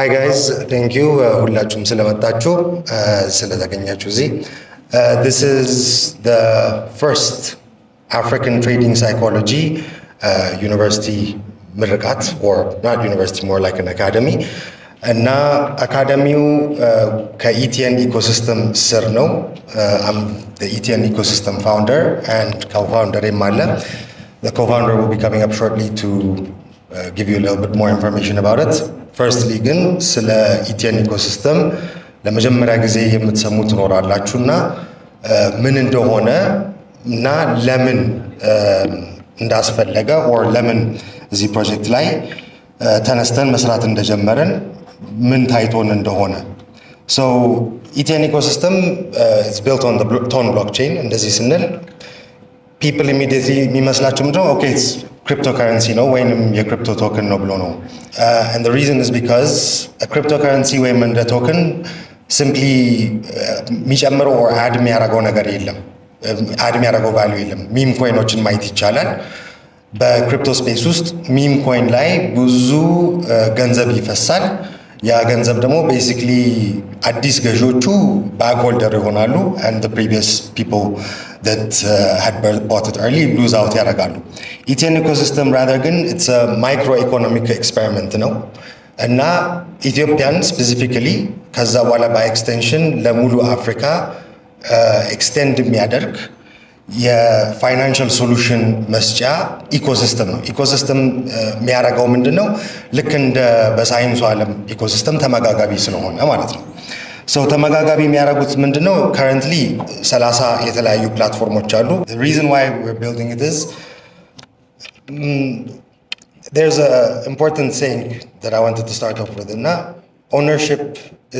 Hi guys, thank you ሁላችሁም ስለመጣችሁ ስለተገኛችሁ እዚህ this is the first African Trading Psychology University ምርቃት or not university more like an academy እና አካዳሚው ከኢቲኤን ኢኮሲስተም ስር ነው I'm the ETN ecosystem founder and co-founder አለ the co-founder will be coming up shortly to give you a little bit more information about it firstly ግን ስለ ኢቲኤን ኢኮሲስተም ለመጀመሪያ ጊዜ የምትሰሙት ትኖራላችሁና ምን እንደሆነ እና ለምን እንዳስፈለገ or ለምን እዚህ ፕሮጀክት ላይ ተነስተን መስራት እንደጀመረን ምን ታይቶን እንደሆነ so ETN ecosystem is built on the Ton blockchain እንደዚህ ስንል people immediately የሚመስላቸው ምንድነው okay it's cryptocurrency ነው ወይንም የክሪፕቶ ቶከን ነው ብሎ ነው and the reason is because a cryptocurrency ወይም እንደ ቶከን simply የሚጨምረው or add የሚያደርገው ነገር የለም add የሚያደርገው value የለም ሚም ኮይኖችን ማየት ይቻላል በክሪፕቶ ስፔስ ውስጥ ሚም ኮይን ላይ ብዙ ገንዘብ ይፈሳል ያ ገንዘብ ደግሞ basically አዲስ ገዢዎቹ ባግ ሆልደር ይሆናሉ and the previous people that had bought it early lose out ያደርጋሉ ETN ecosystem rather ግን it's a micro economic experiment ነው እና ኢትዮጵያን specifically ከዛ በኋላ by extension ለሙሉ አፍሪካ extend የሚያደርግ የፋይናንሻል ሶሉሽን መስጫ ኢኮሲስተም ነው ኢኮሲስተም የሚያደርገው ምንድነው ልክ እንደ በሳይንሱ ዓለም ኢኮሲስተም ተመጋጋቢ ስለሆነ ማለት ነው so ተመጋጋቢ የሚያደርጉት ምንድነው currently 30 የተለያዩ ፕላትፎርሞች አሉ the reason why we're building it is there's a important saying that I wanted to start off with እና ownership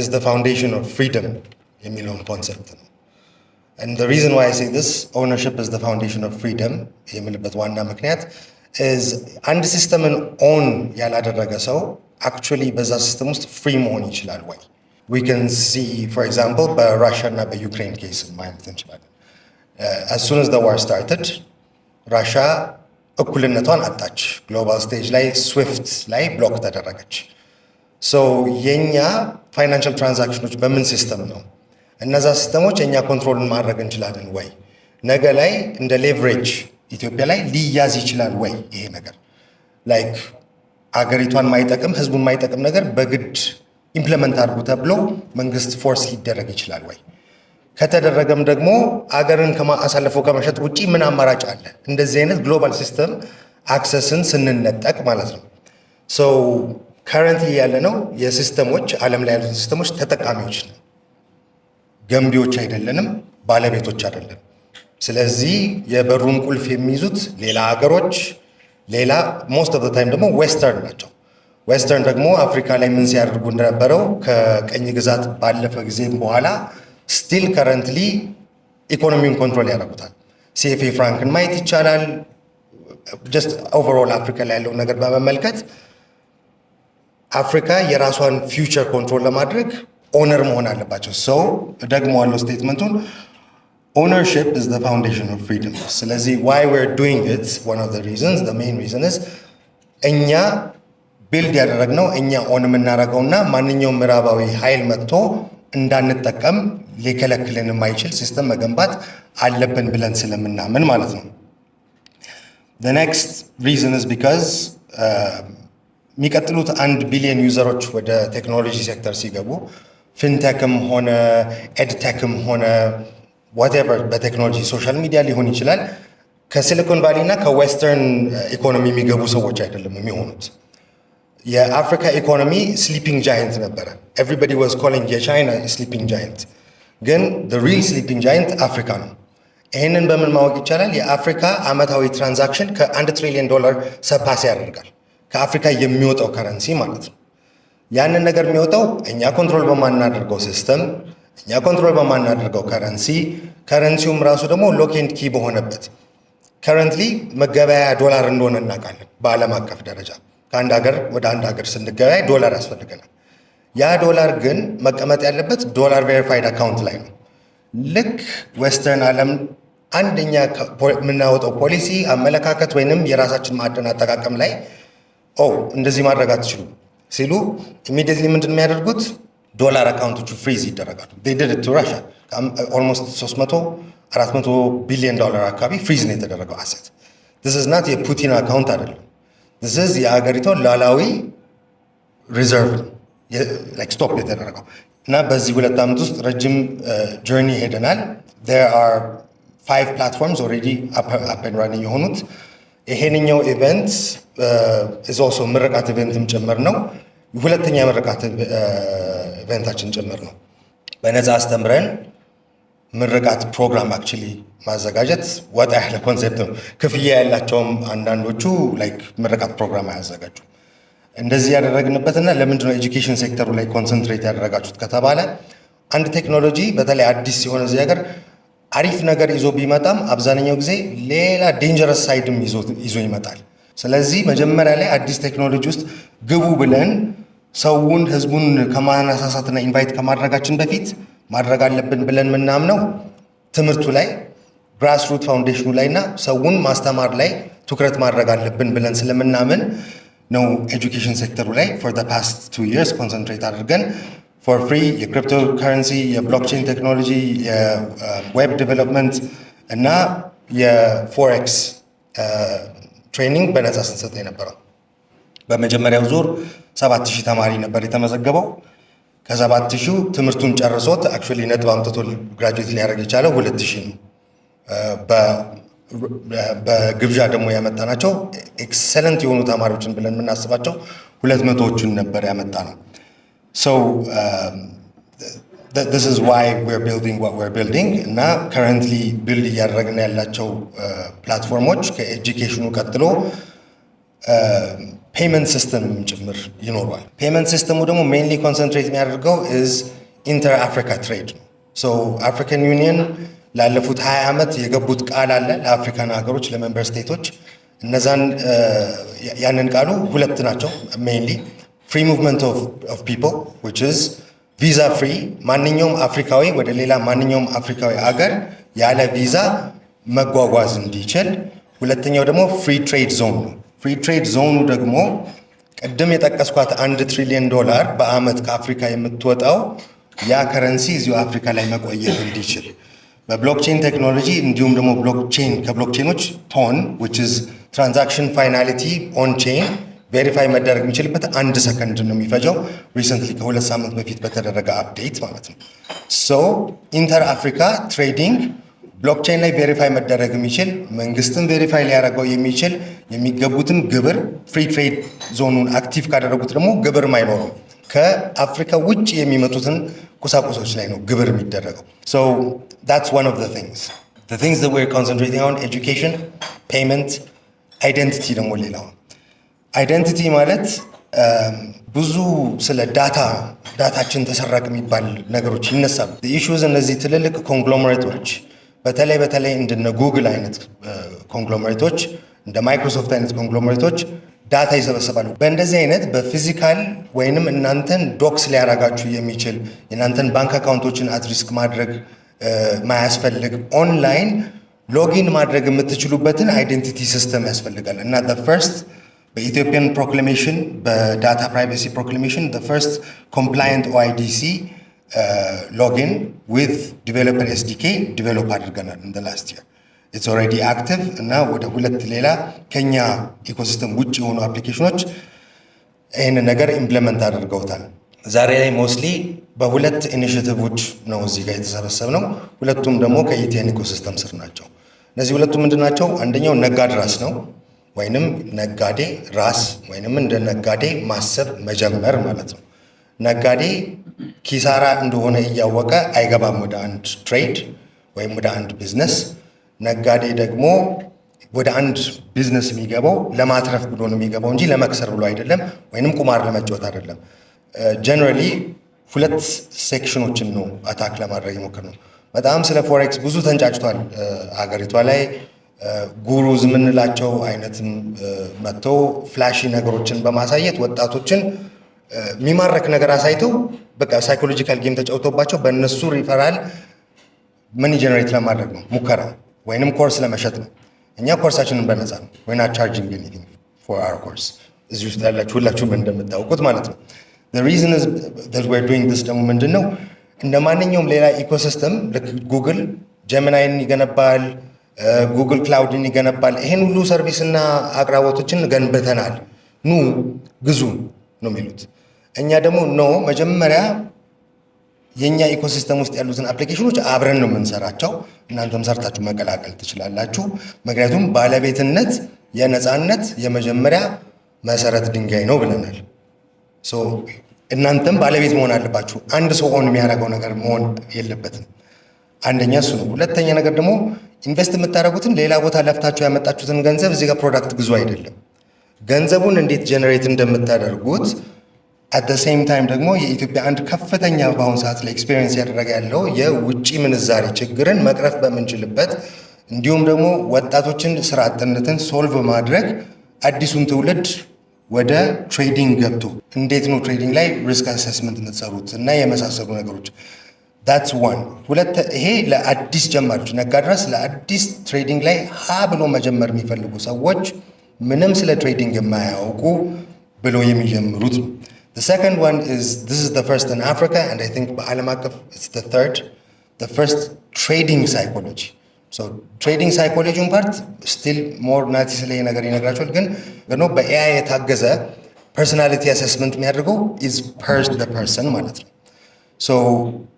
is the foundation of freedom የሚለውን ኮንሰፕት ነው and the reason why I say this ownership is the foundation of freedom የምልበት ዋና ምክንያት is አንድ ሲስተምን own ያላደረገ ሰው actually በዛ ሲስተም ውስጥ free መሆን ይችላል ወይ we can see for example በራሽያ እና በዩክሬን ኬስ ማየት እንችላለን as soon as the war started ራሽያ እኩልነቷን አጣች ግሎባል ስቴጅ ላይ ስዊፍት ላይ ብሎክ ተደረገች so የኛ ፋይናንሻል ትራንዛክሽኖች በምን ሲስተም ነው እነዛ ሲስተሞች እኛ ኮንትሮልን ማድረግ እንችላለን ወይ ነገ ላይ እንደ ሌቨሬጅ ኢትዮጵያ ላይ ሊያዝ ይችላል ወይ ይሄ ነገር ላይክ አገሪቷን ማይጠቅም ህዝቡን ማይጠቅም ነገር በግድ ኢምፕሊመንት አድርጉ ተብሎ መንግስት ፎርስ ሊደረግ ይችላል ወይ ከተደረገም ደግሞ አገርን ከማሳለፈው ከመሸጥ ውጪ ምን አማራጭ አለ እንደዚህ አይነት ግሎባል ሲስተም አክሰስን ስንነጠቅ ማለት ነው so currently ያለነው የሲስተሞች ዓለም ላይ ያሉ ሲስተሞች ተጠቃሚዎች ነው ገንቢዎች አይደለንም ባለቤቶች አይደለም ስለዚህ የበሩን ቁልፍ የሚይዙት ሌላ ሀገሮች ሌላ most of the time ደግሞ ዌስተርን ናቸው ዌስተርን ደግሞ አፍሪካ ላይ ምን ሲያደርጉ እንደነበረው ከቀኝ ግዛት ባለፈ ጊዜም በኋላ still currently ኢኮኖሚውን ኮንትሮል ያደርጉታል CFA ፍራንክን ማየት ይቻላል just overall አፍሪካ ላይ ያለው ነገር በመመልከት አፍሪካ የራሷን ፊውቸር ኮንትሮል ለማድረግ ኦነር መሆን አለባቸው so ደግሞ ያለው ስቴትመንቱን ownership is the foundation of freedom ስለዚህ why we're doing it one of the reasons the main reason is እኛ ቢልድ ያደረግነው እኛ ኦን የምናደርገውና ማንኛውም ምዕራባዊ ኃይል መጥቶ እንዳንጠቀም ሊከለክለን የማይችል ሲስተም መገንባት አለብን ብለን ስለምናምን ማለት ነው the next reason is because የሚቀጥሉት 1 ቢሊዮን ዩዘሮች ወደ ቴክኖሎጂ ሴክተር ሲገቡ ፊንቴክም ሆነ ኤድቴክም ሆነ whatever በቴክኖሎጂ ሶሻል ሚዲያ ሊሆን ይችላል ከሲሊኮን ቫሊ እና ከዌስተርን ኢኮኖሚ የሚገቡ ሰዎች አይደለም የሚሆኑት የአፍሪካ ኢኮኖሚ ስሊፒንግ ጃይንት ነበረ everybody was calling የቻይና ስሊፒንግ ጃይንት ግን the real sleeping giant አፍሪካ ነው ይሄንን በምን ማወቅ ይቻላል የአፍሪካ አመታዊ ትራንዛክሽን ከ1 ትሪሊዮን ዶላር ሰፓስ ያደርጋል ከአፍሪካ የሚወጣው ከረንሲ ማለት ነው ያንን ነገር የሚወጣው እኛ ኮንትሮል በማናደርገው ሲስተም እኛ ኮንትሮል በማናደርገው ከረንሲውም ራሱ ደግሞ ሎክ ኤንድ ኪ በሆነበት currently መገበያያ ዶላር እንደሆነ እናውቃለን በዓለም አቀፍ ደረጃ ከአንድ ሀገር ወደ አንድ ሀገር ስንገበያይ ዶላር ያስፈልገናል ያ ዶላር ግን መቀመጥ ያለበት ዶላር ቬሪፋይድ አካውንት ላይ ነው ልክ ዌስተርን ዓለም አንደኛ የምናወጣው ፖሊሲ አመለካከት ወይንም የራሳችን ማዕድን አጠቃቀም ላይ እንደዚህ ማድረግ አትችሉም ሲሉ ኢሚዲየትሊ ምንድን የሚያደርጉት ዶላር አካውንቶቹ ፍሪዝ ይደረጋሉ። they did it to Russia almost 300-400 ቢሊዮን ዶላር አካባቢ ፍሪዝ ነው የተደረገው አሴት። this is not የፑቲን አካውንት አይደለም። this is የአገሪቷ ላላዊ ሪዘርቭ like ስቶፕ የተደረገው እና በዚህ 2 ዓመት ውስጥ ረጅም ጆርኒ ሄደናል። there are 5 platforms already up and running የሆኑት። ይሄንኛው ኢቨንት is also ምርቃት ኢቨንትም ጭምር ነው። ሁለተኛ ምርቃት ኢቨንታችን ጭምር ነው። በነፃ አስተምረን ምርቃት ፕሮግራም አክቹሊ ማዘጋጀት ወጣ ያለ ኮንሴፕት ነው። ክፍያ ያላቸውም አንዳንዶቹ ላይክ ምርቃት ፕሮግራም አያዘጋጁ። እንደዚህ ያደረግንበትና ለምንድን ነው ኤጁኬሽን ሴክተሩ ላይ ኮንሰንትሬት ያደረጋችሁት ከተባለ አንድ ቴክኖሎጂ በተለይ አዲስ ሲሆን እዚህ ሀገር አሪፍ ነገር ይዞ ቢመጣም አብዛኛው ጊዜ ሌላ ዴንጀረስ ሳይድም ይዞ ይመጣል። ስለዚህ መጀመሪያ ላይ አዲስ ቴክኖሎጂ ውስጥ ግቡ ብለን ሰውን ህዝቡን ከማነሳሳትና ኢንቫይት ከማድረጋችን በፊት ማድረግ አለብን ብለን ምናምነው ትምህርቱ ላይ ግራስሩት ፋውንዴሽኑ ላይና ሰውን ማስተማር ላይ ትኩረት ማድረግ አለብን ብለን ስለምናምን ነው ኤጁኬሽን ሴክተሩ ላይ for the past 2 years ኮንሰንትሬት አድርገን for free የክሪፕቶ ከረንሲ የብሎክቼን ቴክኖሎጂ የዌብ ዴቨሎፕመንት እና የፎሬክስ ትሬኒንግ በነፃ ስንሰጥ የነበረው። በመጀመሪያው ዙር 7000 ተማሪ ነበር የተመዘገበው። ከ7000 ትምህርቱን ጨርሶት አክቹዋሊ ነጥብ አምጥቶ ግራጁዌት ሊያደርግ የቻለው 2000 ነው። በግብዣ ደግሞ ያመጣናቸው ኤክሰለንት የሆኑ ተማሪዎችን ብለን የምናስባቸው 200ዎቹን ነበር ያመጣ ነው። So this is why we're building what we're building እና currently build እያደረግን ያላቸው ፕላትፎርሞች ከኤጁኬሽኑ ቀጥሎ ፔመንት ሲስተም ጭምር ይኖረዋል። ፔመንት ሲስተሙ ደግሞ ሜንሊ ኮንሰንትሬት የሚያደርገው is inter Africa trade ነው። So African Union ላለፉት 20 ዓመት የገቡት ቃል አለ ለአፍሪካን ሀገሮች ለሜምበር ስቴቶች። እነዛን ያንን ቃሉ ሁለት ናቸው ሜንሊ free movement of people which is visa free ማንኛውም አፍሪካዊ ወደ ሌላ ማንኛውም አፍሪካዊ ሀገር ያለ ቪዛ መጓጓዝ እንዲችል። ሁለተኛው ደግሞ ፍሪ ትሬድ ዞን ነው። ፍሪ ትሬድ ዞኑ ደግሞ ቀደም የጠቀስኳት $1 ትሪሊዮን በአመት ከአፍሪካ የምትወጣው ያ ከረንሲ እዚሁ አፍሪካ ላይ መቆየት እንዲችል በብሎክቼን ቴክኖሎጂ እንዲሁም ደግሞ ብሎክቼን ከብሎክቼኖች ቶን which is transaction finality on chain ቬሪፋይ መደረግ የሚችልበት 1 ሰከንድ ነው የሚፈጀው። ሪሰንትሊ ከ2 ሳምንት በፊት በተደረገ አፕዴት ማለት ነው። ሶ ኢንተር አፍሪካ ትሬዲንግ ብሎክቼን ላይ ቬሪፋይ መደረግ የሚችል መንግስትን ቬሪፋይ ሊያደርገው የሚችል የሚገቡትን ግብር ፍሪ ትሬድ ዞኑን አክቲቭ ካደረጉት ደግሞ ግብር ማይኖረው ከአፍሪካ ውጭ የሚመጡትን ቁሳቁሶች ላይ ነው ግብር የሚደረገው። ሶ that's one of the things that we're concentrating on education, payment, identity ደግሞ ሌላው አይደንቲቲ ማለት ብዙ ስለ ዳታችን ተሰረቅ የሚባል ነገሮች ይነሳሉ። ኢሹዝ እነዚህ ትልልቅ ኮንግሎመሬቶች በተለይ እንደነ ጉግል አይነት ኮንግሎመሬቶች እንደ ማይክሮሶፍት አይነት ኮንግሎመሬቶች ዳታ ይሰበስባሉ። በእንደዚህ አይነት በፊዚካል ወይንም እናንተን ዶክስ ሊያረጋችሁ የሚችል የእናንተን ባንክ አካውንቶችን አት ሪስክ ማድረግ ማያስፈልግ ኦንላይን ሎጊን ማድረግ የምትችሉበትን አይደንቲቲ ሲስተም ያስፈልጋል እና the first በኢትዮጵያን ፕሮክላሜሽን በዳታ ፕራይቬሲ ፕሮክላሜሽን the first compliant OIDC login with developer SDK ዲቨሎፕ አድርገናል in the last year. It's already active እና ወደ 2 ሌላ ከኛ ኢኮሲስተም ውጭ የሆኑ አፕሊኬሽኖች ይህንን ነገር ኢምፕሊመንት አድርገውታል። ዛሬ ላይ ሞስትሊ በ2 ኢኒሺቲቮች ነው እዚህ ጋር የተሰበሰብነው። ሁለቱም ደግሞ ከኢቲኤን ኢኮሲስተም ስር ናቸው። እነዚህ ሁለቱ ምንድን ናቸው? አንደኛው ነጋድ ራስ ነው ወይንም ነጋዴ ራስ ወይንም እንደ ነጋዴ ማሰብ መጀመር ማለት ነው። ነጋዴ ኪሳራ እንደሆነ እያወቀ አይገባም ወደ አንድ ትሬድ ወይም ወደ አንድ ቢዝነስ። ነጋዴ ደግሞ ወደ አንድ ቢዝነስ የሚገባው ለማትረፍ ብሎ ነው የሚገባው እንጂ ለመክሰር ብሎ አይደለም፣ ወይንም ቁማር ለመጫወት አይደለም። ጀነራሊ 2 ሴክሽኖችን ነው አታክ ለማድረግ የሞከርነው። በጣም ስለ ፎሬክስ ብዙ ተንጫጭቷል ሀገሪቷ ላይ። ጉሩዝ የምንላቸው አይነትም መጥተው ፍላሺ ነገሮችን በማሳየት ወጣቶችን የሚማረክ ነገር አሳይተው በቃ ሳይኮሎጂካል ጌም ተጫውቶባቸው በእነሱ ሪፈራል መኒ ጀነሬት ለማድረግ ነው ሙከራ ወይንም ኮርስ ለመሸጥ ነው። እኛ ኮርሳችንን በነፃ ነው። we're not charging anything for our course እዚህ ውስጥ ያላችሁ ሁላችሁም እንደምታውቁት ማለት ነው። the reason is that we're doing this ደግሞ ምንድነው እንደ ማንኛውም ሌላ ኢኮሲስተም ጉግል ጀሚናይን ይገነባል፣ ጉግል ክላውድን ይገነባል። ይሄን ሁሉ ሰርቪስና አቅራቦቶችን ገንብተናል፣ ኑ ግዙ ነው የሚሉት። እኛ ደግሞ መጀመሪያ የኛ ኢኮሲስተም ውስጥ ያሉትን አፕሊኬሽኖች አብረን ነው የምንሰራቸው፣ እናንተም ሰርታችሁ መቀላቀል ትችላላችሁ። ምክንያቱም ባለቤትነት የነፃነት የመጀመሪያ መሰረት ድንጋይ ነው ብለናል። እናንተም ባለቤት መሆን አለባችሁ። አንድ ሰው ኦን የሚያደርገው ነገር መሆን የለበትም። አንደኛ እሱ ነው። ሁለተኛ ነገር ደግሞ ኢንቨስት የምታደርጉትን ሌላ ቦታ ለፍታችሁ ያመጣችሁትን ገንዘብ እዚህ ጋር ፕሮዳክት ግዙ አይደለም። ገንዘቡን እንዴት ጀነሬት እንደምታደርጉት አት ዘ ሴም ታይም ደግሞ የኢትዮጵያ አንድ ከፍተኛ በአሁኑ ሰዓት ላይ ኤክስፔሪየንስ ያደረገ ያለው የውጭ ምንዛሬ ችግርን መቅረፍ በምንችልበት እንዲሁም ደግሞ ወጣቶችን ስራ አጥነትን ሶልቭ ማድረግ አዲሱን ትውልድ ወደ ትሬዲንግ ገብቶ እንዴት ነው ትሬዲንግ ላይ ሪስክ አሰስመንት የምትሰሩት እና የመሳሰሉ ነገሮች that's one። ይሄ ለአዲስ ጀማሪዎች ነጋድረስ ለአዲስ ትሬዲንግ ላይ ብሎ መጀመር የሚፈልጉ ሰዎች ምንም ስለ ትሬዲንግ የማያውቁ ብሎ የሚጀምሩት ነው። The second one is this is the first in Africa and I think በዓለም አቀፍ it's the first trading psychology. So trading psychology part still more ናቲ ስለ ነገር ይነግራቸዋል። ግን በኤአይ የታገዘ personality assessment የሚያደርገው is the person ማለት ነው። So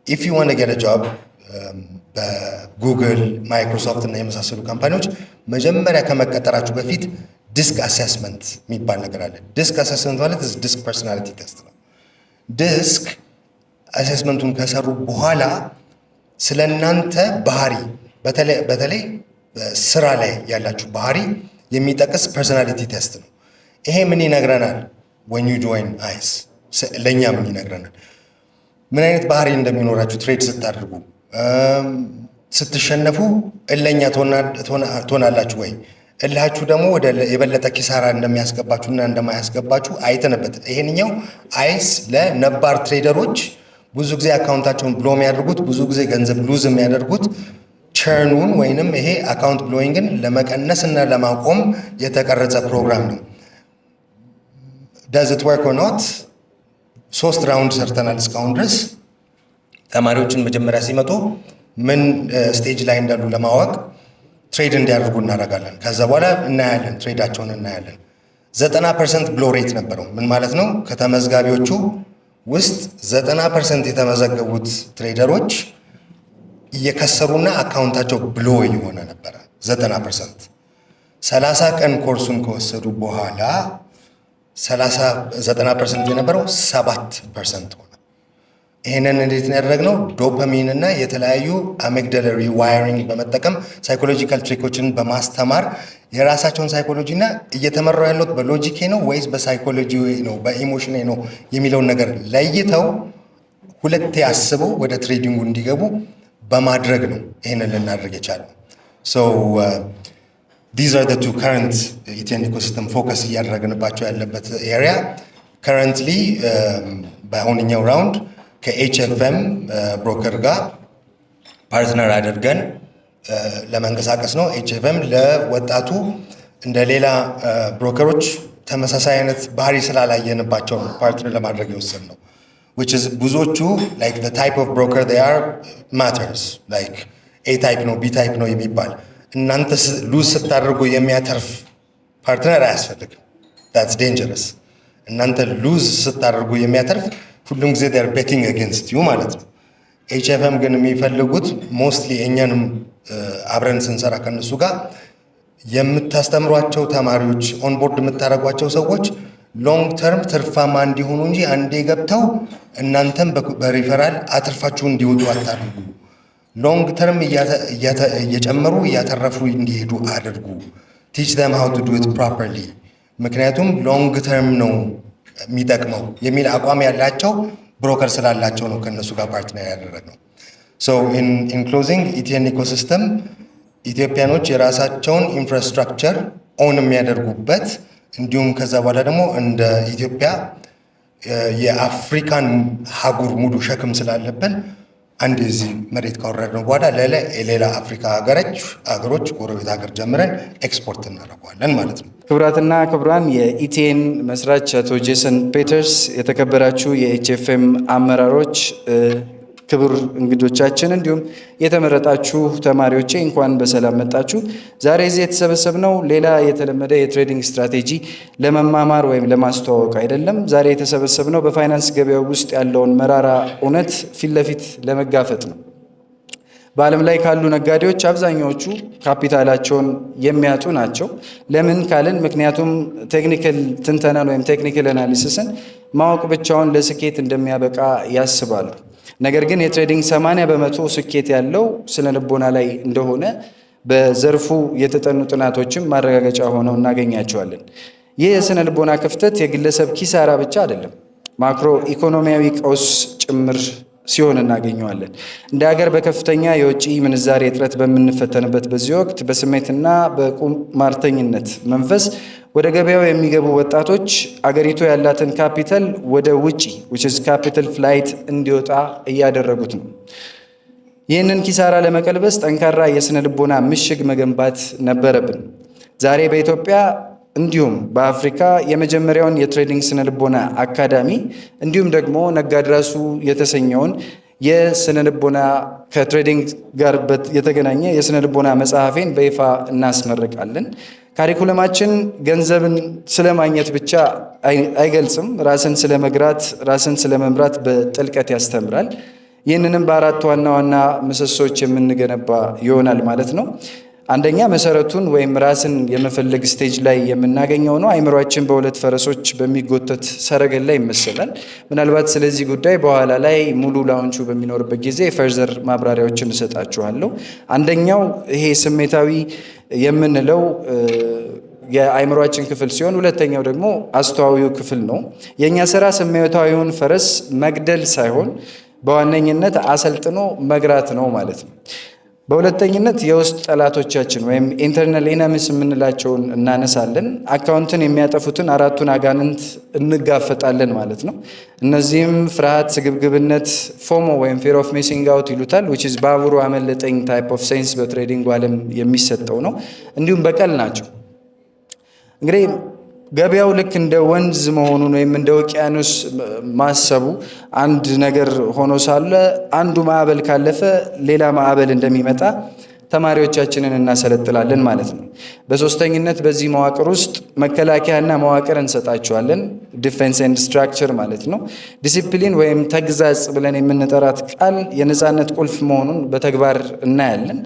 if you want to get a job በጉግል ማይክሮሶፍት እና የመሳሰሉ ካምፓኒዎች መጀመሪያ ከመቀጠራችሁ በፊት ዲስክ አሴስመንት የሚባል ነገር አለ። ዲስክ አሴስመንት ማለት ዲስክ ፐርሶናሊቲ ቴስት ነው። ዲስክ አሴስመንቱን ከሰሩ በኋላ ስለ እናንተ ባህሪ በተለይ ስራ ላይ ያላችሁ ባህሪ የሚጠቅስ ፐርሶናሊቲ ቴስት ነው። ይሄ ምን ይነግረናል? when you join ICE ለእኛ ምን ይነግረናል? ምን አይነት ባህሪ እንደሚኖራችሁ ትሬድ ስታደርጉ፣ ስትሸነፉ እለኛ ትሆናላችሁ ወይ? እላችሁ ደግሞ ወደ የበለጠ ኪሳራ እንደሚያስገባችሁና እንደማያስገባችሁ አይተንበት። ይሄንኛው አይስ ለነባር ትሬደሮች ብዙ ጊዜ አካውንታቸውን ብሎ የሚያደርጉት ብዙ ጊዜ ገንዘብ ሉዝ የሚያደርጉት ቸርኑን ወይንም ይሄ አካውንት ብሎዊንግን ለመቀነስ እና ለማቆም የተቀረጸ ፕሮግራም ነው። does it work or not? 3 ራውንድ ሰርተናል እስካሁን ድረስ። ተማሪዎችን መጀመሪያ ሲመጡ ምን ስቴጅ ላይ እንዳሉ ለማወቅ ትሬድ እንዲያደርጉ እናደርጋለን። ከዛ በኋላ እናያለን፣ ትሬዳቸውን እናያለን። 90% ብሎ ሬት ነበረው። ምን ማለት ነው? ከተመዝጋቢዎቹ ውስጥ 90% የተመዘገቡት ትሬደሮች እየከሰሩና አካውንታቸው ብሎ የሆነ ነበረ። 90% 30 ቀን ኮርሱን ከወሰዱ በኋላ 90% የነበረው 7% ሆነ። ይሄንን እንዴት ነው ያደረግነው? ዶፓሚን እና የተለያዩ አሚግዳላ ሪዋይሪንግ በመጠቀም ሳይኮሎጂካል ትሪኮችን በማስተማር የራሳቸውን ሳይኮሎጂ እና እየተመራው ያለው በሎጂክ ነው ወይስ በሳይኮሎጂ ነው በኢሞሽን ነው የሚለውን ነገር ለይተው ሁለቴ አስበው ወደ ትሬዲንጉ እንዲገቡ በማድረግ ነው ይሄንን ልናደርግ የቻለው። so these are the two current ኢቲኤን ኢኮሲስተም ፎከስ እያደረግንባቸው ያለበት ኤሪያ currently በአሁንኛው ራውንድ ከኤችኤፍኤም ብሮከር ጋር ፓርትነር አድርገን ለመንቀሳቀስ ነው። ኤችኤፍኤም ለወጣቱ እንደ ሌላ ብሮከሮች ተመሳሳይ አይነት ባህሪ ስላላየንባቸው ፓርትነር ለማድረግ የወሰን ነው። which is ብዙዎቹ like the type of broker they are matters like A type ነው B type ነው የሚባል እናንተ ሉዝ ስታደርጉ የሚያተርፍ ፓርትነር አያስፈልግም። that's dangerous። እናንተ ሉዝ ስታደርጉ የሚያተርፍ ሁሉም ጊዜ they are betting against you ማለት ነው። ኤችኤፍኤም ግን የሚፈልጉት ሞስትሊ እኛንም አብረን ስንሰራ ከነሱ ጋር የምታስተምሯቸው ተማሪዎች ኦንቦርድ የምታደርጓቸው ሰዎች ሎንግ ተርም ትርፋማ እንዲሆኑ እንጂ አንዴ ገብተው እናንተም በሪፈራል አትርፋችሁ እንዲወጡ አታድርጉ። ሎንግ ተርም እየጨመሩ እያተረፉ እንዲሄዱ አድርጉ። teach them how to do it properly። ምክንያቱም ሎንግ ተርም ነው የሚጠቅመው የሚል አቋም ያላቸው ብሮከር ስላላቸው ነው ከነሱ ጋር ፓርትነር ያደረግነው። so in closing ኢቲኤን ኢኮሲስተም ኢትዮጵያኖች የራሳቸውን ኢንፍራስትራክቸር ኦን የሚያደርጉበት እንዲሁም ከዛ በኋላ ደግሞ እንደ ኢትዮጵያ የአፍሪካን ሀጉር ሙሉ ሸክም ስላለብን አንድ የዚህ መሬት ካወረድነው በኋላ ሌላ አፍሪካ ሀገሮች ጎረቤት ሀገር ጀምረን ኤክስፖርት እናደርገዋለን ማለት ነው። ክቡራትና ክቡራን የኢቲኤን መስራች አቶ ጄሰን ፔተርስ፣ የተከበራችሁ የኤችኤፍኤም አመራሮች፣ ክቡር እንግዶቻችን እንዲሁም የተመረጣችሁ ተማሪዎቼ እንኳን በሰላም መጣችሁ። ዛሬ እዚህ የተሰበሰብነው ሌላ የተለመደ የትሬዲንግ ስትራቴጂ ለመማማር ወይም ለማስተዋወቅ አይደለም። ዛሬ የተሰበሰብነው በፋይናንስ ገበያው ውስጥ ያለውን መራራ እውነት ፊት ለፊት ለመጋፈጥ ነው። በዓለም ላይ ካሉ ነጋዴዎች አብዛኛዎቹ ካፒታላቸውን የሚያጡ ናቸው። ለምን ካልን ምክንያቱም ቴክኒካል ትንተናን ወይም ቴክኒካል አናሊሲስን ማወቅ ብቻውን ለስኬት እንደሚያበቃ ያስባሉ። ነገር ግን የትሬዲንግ 80% ስኬት ያለው ስነ ልቦና ላይ እንደሆነ በዘርፉ የተጠኑ ጥናቶችም ማረጋገጫ ሆነው እናገኛቸዋለን። ይህ የስነ ልቦና ክፍተት የግለሰብ ኪሳራ ብቻ አይደለም፣ ማክሮ ኢኮኖሚያዊ ቀውስ ጭምር ሲሆን እናገኘዋለን። እንደ ሀገር በከፍተኛ የውጭ ምንዛሬ እጥረት በምንፈተንበት በዚህ ወቅት በስሜትና በቁማርተኝነት መንፈስ ወደ ገበያው የሚገቡ ወጣቶች አገሪቱ ያላትን ካፒታል ወደ ውጪ which is capital flight እንዲወጣ እያደረጉት ነው። ይህንን ኪሳራ ለመቀልበስ ጠንካራ የስነ ልቦና ምሽግ መገንባት ነበረብን። ዛሬ በኢትዮጵያ እንዲሁም በአፍሪካ የመጀመሪያውን የትሬዲንግ ስነ ልቦና አካዳሚ እንዲሁም ደግሞ ነጋድራሱ የተሰኘውን የስነ ልቦና ከትሬዲንግ ጋር የተገናኘ የስነ ልቦና መጽሐፌን በይፋ እናስመርቃለን። ካሪኩለማችን ገንዘብን ስለማግኘት ብቻ አይገልጽም፣ ራስን ስለመግራት፣ ራስን ስለመምራት በጥልቀት ያስተምራል። ይህንንም በአራት ዋና ዋና ምሰሶች የምንገነባ ይሆናል ማለት ነው። አንደኛ መሰረቱን ወይም ራስን የመፈለግ ስቴጅ ላይ የምናገኘው ነው። አይምሯችን በሁለት ፈረሶች በሚጎተት ሰረገላ ይመሰላል። ምናልባት ስለዚህ ጉዳይ በኋላ ላይ ሙሉ ላውንቹ በሚኖርበት ጊዜ ፈርዘር ማብራሪያዎችን እሰጣችኋለሁ። አንደኛው ይሄ ስሜታዊ የምንለው የአይምሯችን ክፍል ሲሆን ሁለተኛው ደግሞ አስተዋዊው ክፍል ነው። የእኛ ስራ ስሜታዊውን ፈረስ መግደል ሳይሆን በዋነኝነት አሰልጥኖ መግራት ነው ማለት ነው። በሁለተኝነት የውስጥ ጠላቶቻችን ወይም ኢንተርናል ኤነሚስ የምንላቸውን እናነሳለን። አካውንትን የሚያጠፉትን አራቱን አጋንንት እንጋፈጣለን ማለት ነው። እነዚህም ፍርሃት፣ ስግብግብነት፣ ፎሞ ወይም ፌር ኦፍ ሚሲንግ አውት ይሉታል which is ባቡሩ አመለጠኝ ታይፕ ኦፍ ሴንስ በትሬዲንግ ዓለም የሚሰጠው ነው። እንዲሁም በቀል ናቸው። እንግዲህ ገበያው ልክ እንደ ወንዝ መሆኑን ወይም እንደ ውቅያኖስ ማሰቡ አንድ ነገር ሆኖ ሳለ አንዱ ማዕበል ካለፈ ሌላ ማዕበል እንደሚመጣ ተማሪዎቻችንን እናሰለጥላለን ማለት ነው። በሶስተኝነት በዚህ መዋቅር ውስጥ መከላከያና መዋቅር እንሰጣቸዋለን። ዲፌንስ ኤንድ ስትራክቸር ማለት ነው። ዲሲፕሊን ወይም ተግዛጽ ብለን የምንጠራት ቃል የነፃነት ቁልፍ መሆኑን በተግባር እናያለን።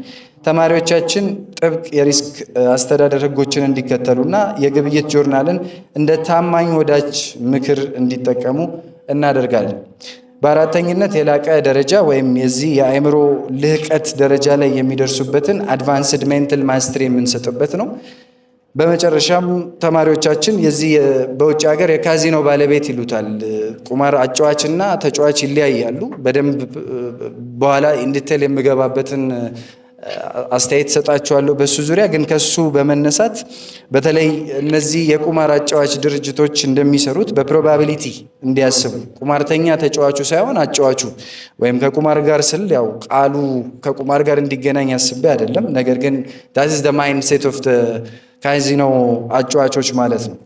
ተማሪዎቻችን ጥብቅ የሪስክ አስተዳደር ህጎችን እንዲከተሉና የግብይት ጆርናልን እንደ ታማኝ ወዳጅ ምክር እንዲጠቀሙ እናደርጋለን። በአራተኝነት የላቀ ደረጃ ወይም የዚህ የአእምሮ ልህቀት ደረጃ ላይ የሚደርሱበትን አድቫንስድ ሜንታል ማስትሪ የምንሰጥበት ነው። በመጨረሻም ተማሪዎቻችን የዚህ በውጭ ሀገር የካዚኖ ባለቤት ይሉታል። ቁማር አጫዋችና ተጫዋች ይለያያሉ። በደንብ በኋላ ኢንዲቴል የምገባበትን አስተያየት ሰጣቸዋለሁ በሱ ዙሪያ። ግን ከሱ በመነሳት በተለይ እነዚህ የቁማር አጫዋች ድርጅቶች እንደሚሰሩት በፕሮባቢሊቲ እንዲያስቡ ቁማርተኛ ተጫዋቹ ሳይሆን አጫዋቹ ወይም ከቁማር ጋር ስል ያው ቃሉ ከቁማር ጋር እንዲገናኝ አስቤ አይደለም። ነገር ግን that is the mindset of the ካዚኖ አጫዋቾች ማለት ነው።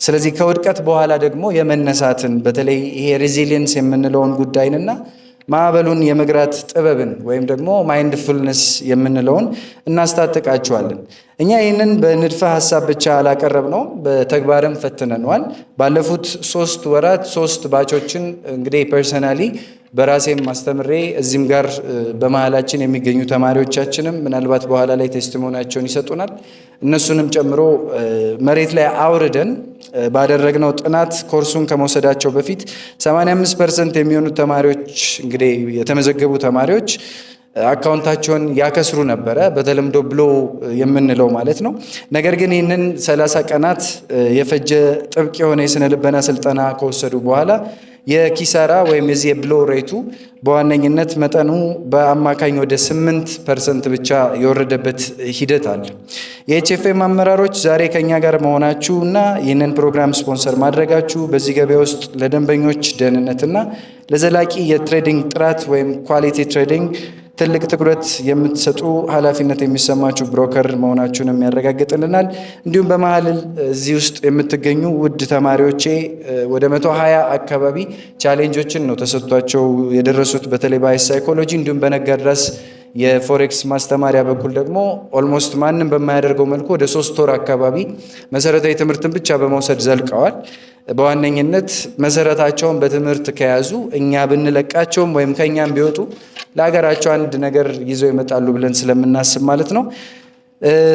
ስለዚህ ከውድቀት በኋላ ደግሞ የመነሳትን በተለይ ይሄ ሬዚሊየንስ የምንለውን ጉዳይንና ማዕበሉን የመግራት ጥበብን ወይም ደግሞ ማይንድፉልነስ የምንለውን እናስታጥቃቸዋለን። እኛ ይህንን በንድፈ ሀሳብ ብቻ አላቀረብነውም፣ በተግባርም ፈትነነዋል። ባለፉት 3 ወራት 3 ባቾችን እንግዲህ ፐርሰናሊ በራሴም አስተምሬ እዚህም ጋር በመሃላችን የሚገኙ ተማሪዎቻችንም ምናልባት በኋላ ላይ ቴስቲሞኒያቸውን ይሰጡናል። እነሱንም ጨምሮ መሬት ላይ አውርደን ባደረግነው ጥናት ኮርሱን ከመውሰዳቸው በፊት 85% የሚሆኑት ተማሪዎች እንግዲህ የተመዘገቡ ተማሪዎች አካውንታቸውን ያከስሩ ነበረ፣ በተለምዶ ብሎ የምንለው ማለት ነው። ነገር ግን ይህንን 30 ቀናት የፈጀ ጥብቅ የሆነ የስነ ልቦና ስልጠና ከወሰዱ በኋላ የኪሳራ ወይም የዚህ የብሎ ሬቱ በዋነኝነት መጠኑ በአማካኝ ወደ 8% ብቻ የወረደበት ሂደት አለ። የኤችኤፍኤም አመራሮች ዛሬ ከኛ ጋር መሆናችሁ እና ይህንን ፕሮግራም ስፖንሰር ማድረጋችሁ በዚህ ገበያ ውስጥ ለደንበኞች ደህንነትና ለዘላቂ የትሬዲንግ ጥራት ወይም ኳሊቲ ትሬዲንግ ትልቅ ትኩረት የምትሰጡ ኃላፊነት የሚሰማችሁ ብሮከር መሆናችሁንም ያረጋግጥልናል። እንዲሁም በመሀል እዚህ ውስጥ የምትገኙ ውድ ተማሪዎቼ ወደ 120 አካባቢ ቻሌንጆችን ነው ተሰጥቷቸው የደረሱት በተለይ በአይስ ሳይኮሎጂ እንዲሁም በነጋድራስ የፎሬክስ ማስተማሪያ በኩል ደግሞ ኦልሞስት ማንም በማያደርገው መልኩ ወደ 3 ወር አካባቢ መሰረታዊ ትምህርትን ብቻ በመውሰድ ዘልቀዋል። በዋነኝነት መሰረታቸውን በትምህርት ከያዙ እኛ ብንለቃቸውም ወይም ከኛም ቢወጡ ለሀገራቸው አንድ ነገር ይዘው ይመጣሉ ብለን ስለምናስብ ማለት ነው።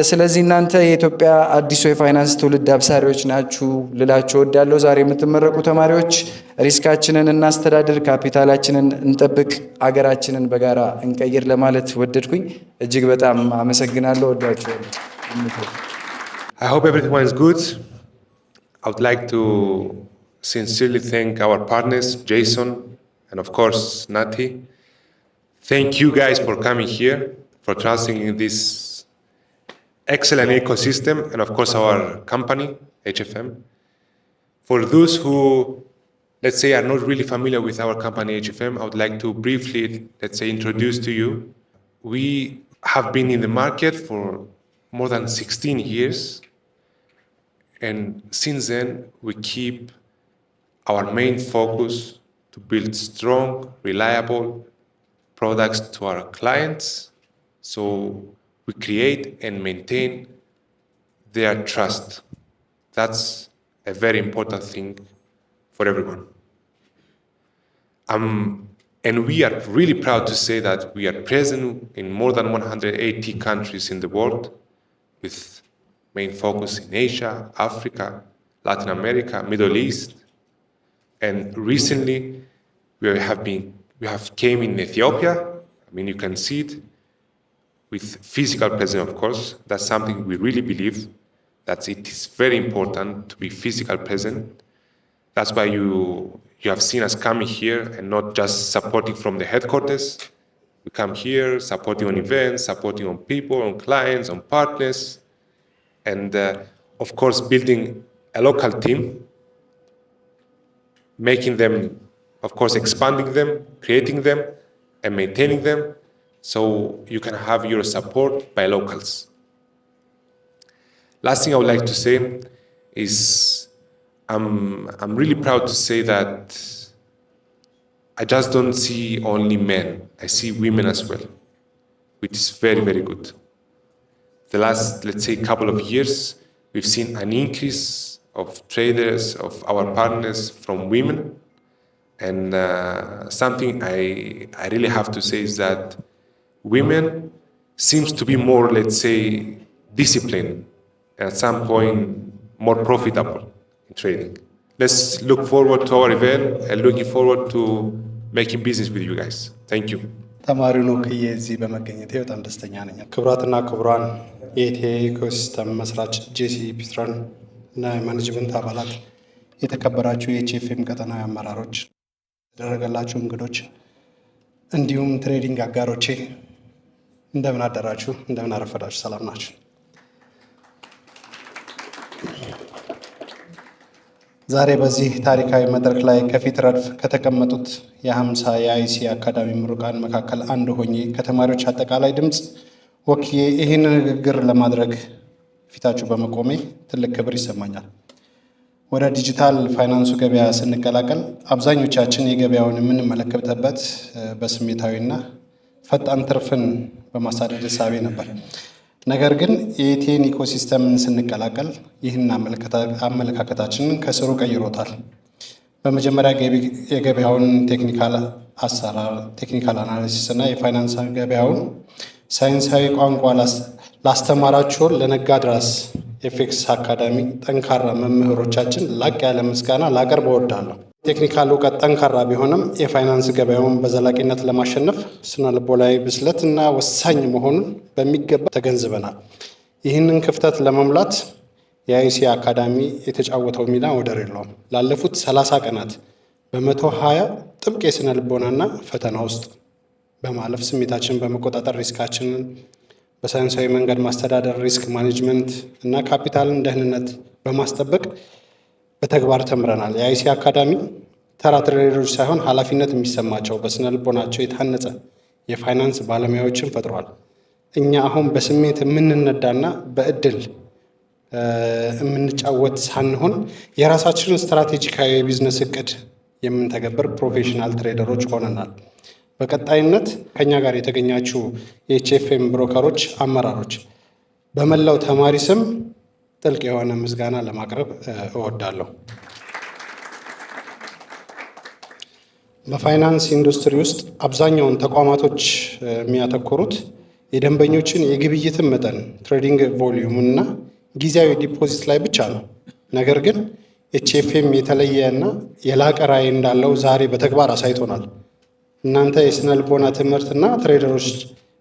ስለዚህ እናንተ የኢትዮጵያ አዲሱ የፋይናንስ ትውልድ አብሳሪዎች ናችሁ ልላችሁ እወዳለሁ። ዛሬ የምትመረቁ ተማሪዎች ሪስካችንን እናስተዳድር፣ ካፒታላችንን እንጠብቅ፣ አገራችንን በጋራ እንቀይር ለማለት ወደድኩኝ። እጅግ በጣም አመሰግናለሁ። ወዳችኋለሁ። I hope everyone is good. I would like to sincerely thank our partners, Jason, and of course, Nati. Thank you guys for coming here, for trusting in this excellent ecosystem, and of course, our company, HFM. For those who, let's say, are not really familiar with our company, HFM, I would like to briefly, let's say, introduce to you. We have been in the market for more than 16 years. And since then, we keep our main focus to build strong, reliable products to our clients. So we create and maintain their trust. That's a very important thing for everyone. And we are really proud to say that we are present in more than 180 countries in the world, with main focus in Asia, Africa, Latin America, Middle East. And recently, we have came in Ethiopia. I mean, you can see it with physical presence, of course. That's something we really believe, that it is very important to be physical present. That's why you have seen us coming here and not just supporting from the headquarters. We come here, supporting on events, supporting on people, on clients, on partners. And of course, building a local team, making them, of course, expanding them, creating them, and maintaining them, so you can have your support by locals. Last thing I would like to say is I'm really proud to say that I just don't see only men, I see women as well, which is very, very good. The last, let's say, couple of years, we've seen an increase of traders, of our partners from women. And something I really have to say is that women seems to be more, let's say, disciplined, and at some point more profitable in trading. Let's look forward to our event and looking forward to making business with you guys. Thank you. ተማሪውን ወክዬ እዚህ በመገኘቴ በጣም ደስተኛ ነኝ። ክቡራትና ክቡራን የኢቴ ኢኮሲስተም መስራች ጄሲ ፒትረን እና የማኔጅመንት አባላት፣ የተከበራችሁ የኤችኤፍኤም ቀጠናዊ አመራሮች፣ የተደረገላችሁ እንግዶች፣ እንዲሁም ትሬዲንግ አጋሮቼ እንደምን አደራችሁ፣ እንደምን አረፈዳችሁ፣ ሰላም ናችሁ? ዛሬ በዚህ ታሪካዊ መድረክ ላይ ከፊት ረድፍ ከተቀመጡት የ50 የአይሲ አካዳሚ ምሩቃን መካከል አንዱ ሆኜ ከተማሪዎች አጠቃላይ ድምፅ ወክዬ ይህን ንግግር ለማድረግ ፊታችሁ በመቆሜ ትልቅ ክብር ይሰማኛል። ወደ ዲጂታል ፋይናንሱ ገበያ ስንቀላቀል አብዛኞቻችን የገበያውን የምንመለከትበት በስሜታዊና ፈጣን ትርፍን በማሳደድ እሳቤ ነበር። ነገር ግን የኢቲኤን ኢኮሲስተምን ስንቀላቀል ይህን አመለካከታችንን ከስሩ ቀይሮታል። በመጀመሪያ የገበያውን ቴክኒካል አሰራር፣ ቴክኒካል አናሊሲስ እና የፋይናንስ ገበያውን ሳይንሳዊ ቋንቋ ላስተማራችሁን ለነጋድራስ ኤፌክስ አካዳሚ ጠንካራ መምህሮቻችን ላቅ ያለ ምስጋና ላቀርብ እወዳለሁ። ቴክኒካል እውቀት ጠንካራ ቢሆንም የፋይናንስ ገበያውን በዘላቂነት ለማሸነፍ ስነልቦናዊ ብስለትና ወሳኝ መሆኑን በሚገባ ተገንዝበናል። ይህንን ክፍተት ለመሙላት የአይሲ አካዳሚ የተጫወተው ሚና ወደር የለውም። ላለፉት 30 ቀናት በ120 ጥብቅ የስነ ልቦናና ፈተና ውስጥ በማለፍ ስሜታችንን በመቆጣጠር ሪስካችንን በሳይንሳዊ መንገድ ማስተዳደር፣ ሪስክ ማኔጅመንት እና ካፒታልን ደህንነት በማስጠበቅ በተግባር ተምረናል። የአይሲ አካዳሚ ተራ ትሬደሮች ሳይሆን ኃላፊነት የሚሰማቸው በስነ ልቦናቸው የታነጸ የፋይናንስ ባለሙያዎችን ፈጥሯል። እኛ አሁን በስሜት የምንነዳና በእድል የምንጫወት ሳንሆን የራሳችንን ስትራቴጂካዊ የቢዝነስ እቅድ የምንተገብር ፕሮፌሽናል ትሬደሮች ሆነናል። በቀጣይነት ከኛ ጋር የተገኛችሁ የኤችኤፍኤም ብሮከሮች አመራሮች በመላው ተማሪ ስም ጥልቅ የሆነ ምስጋና ለማቅረብ እወዳለሁ። በፋይናንስ ኢንዱስትሪ ውስጥ አብዛኛውን ተቋማቶች የሚያተኮሩት የደንበኞችን የግብይትን መጠን ትሬዲንግ ቮሊዩምን እና ጊዜያዊ ዲፖዚት ላይ ብቻ ነው። ነገር ግን ኤችኤፍኤም የተለየ እና የላቀ ራዕይ እንዳለው ዛሬ በተግባር አሳይቶናል። እናንተ የስነ ልቦና ትምህርትና ትሬደሮች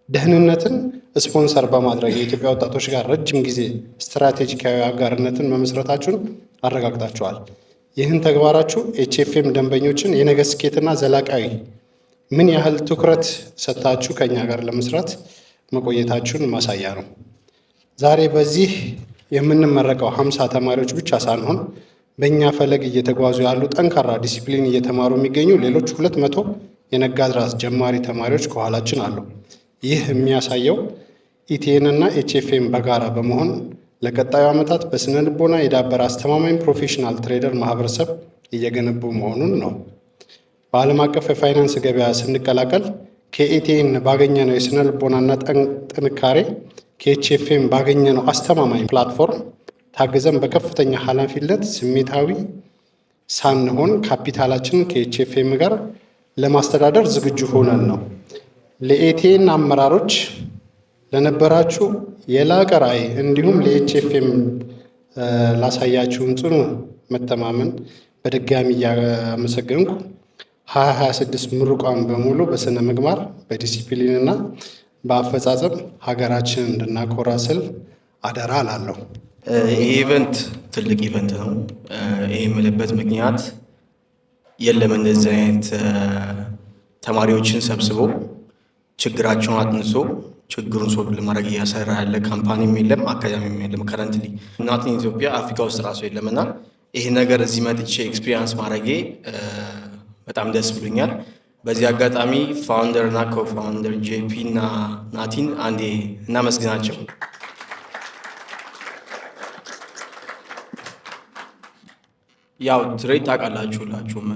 ደህንነትን ስፖንሰር በማድረግ የኢትዮጵያ ወጣቶች ጋር ረጅም ጊዜ ስትራቴጂካዊ አጋርነትን መመስረታችሁን አረጋግጣችኋል። ይህን ተግባራችሁ ኤችኤፍኤም ደንበኞችን የነገ ስኬትና ዘላቃዊ ምን ያህል ትኩረት ሰጥታችሁ ከኛ ጋር ለመስራት መቆየታችሁን ማሳያ ነው። ዛሬ በዚህ የምንመረቀው 50 ተማሪዎች ብቻ ሳንሆን በእኛ ፈለግ እየተጓዙ ያሉ ጠንካራ ዲሲፕሊን እየተማሩ የሚገኙ ሌሎች 200 የነጋድራስ ጀማሪ ተማሪዎች ከኋላችን አሉ። ይህ የሚያሳየው ኢቲኤን እና ኤችኤፍኤም በጋራ በመሆን ለቀጣዩ ዓመታት በስነ ልቦና የዳበረ አስተማማኝ ፕሮፌሽናል ትሬደር ማህበረሰብ እየገነቡ መሆኑን ነው። በዓለም አቀፍ የፋይናንስ ገበያ ስንቀላቀል ከኢቲኤን ባገኘነው የስነ ልቦናና ጥንካሬ ከኤችኤፍኤም ባገኘነው አስተማማኝ ፕላትፎርም ታግዘን በከፍተኛ ኃላፊነት ስሜታዊ ሳንሆን ካፒታላችንን ከኤችኤፍኤም ጋር ለማስተዳደር ዝግጁ ሆነን ነው። ለኢቲኤን አመራሮች ለነበራችሁ የላቀ ራዕይ እንዲሁም ለኤችኤፍኤም ላሳያችሁን ጽኑ መተማመን በድጋሚ እያመሰገንኩ 2026 ምሩቃን በሙሉ በስነ ምግባር በዲሲፕሊን እና በአፈጻጸም ሀገራችንን እንድናኮራ ስል አደራ እላለሁ። ይህ ኢቨንት ትልቅ ኢቨንት ነው። ይህ የምልበት ምክንያት የለም እንደዚህ አይነት ተማሪዎችን ሰብስቦ ችግራቸውን አጥንሶ ችግሩን ሶልቭ ለማድረግ እያሰራ ያለ ካምፓኒም የለም፣ አካዳሚም የለም። ከረንትሊ እናት ኢትዮጵያ አፍሪካ ውስጥ ራሱ የለም እና ይህ ነገር እዚህ መጥቼ ኤክስፒሪየንስ ማድረጌ በጣም ደስ ብሎኛል። በዚህ አጋጣሚ ፋውንደር እና ኮፋውንደር ጄፒ እና ናቲን አንዴ እናመስግናቸው። ያው ትሬድ ታውቃላችሁ ሁላችሁም፣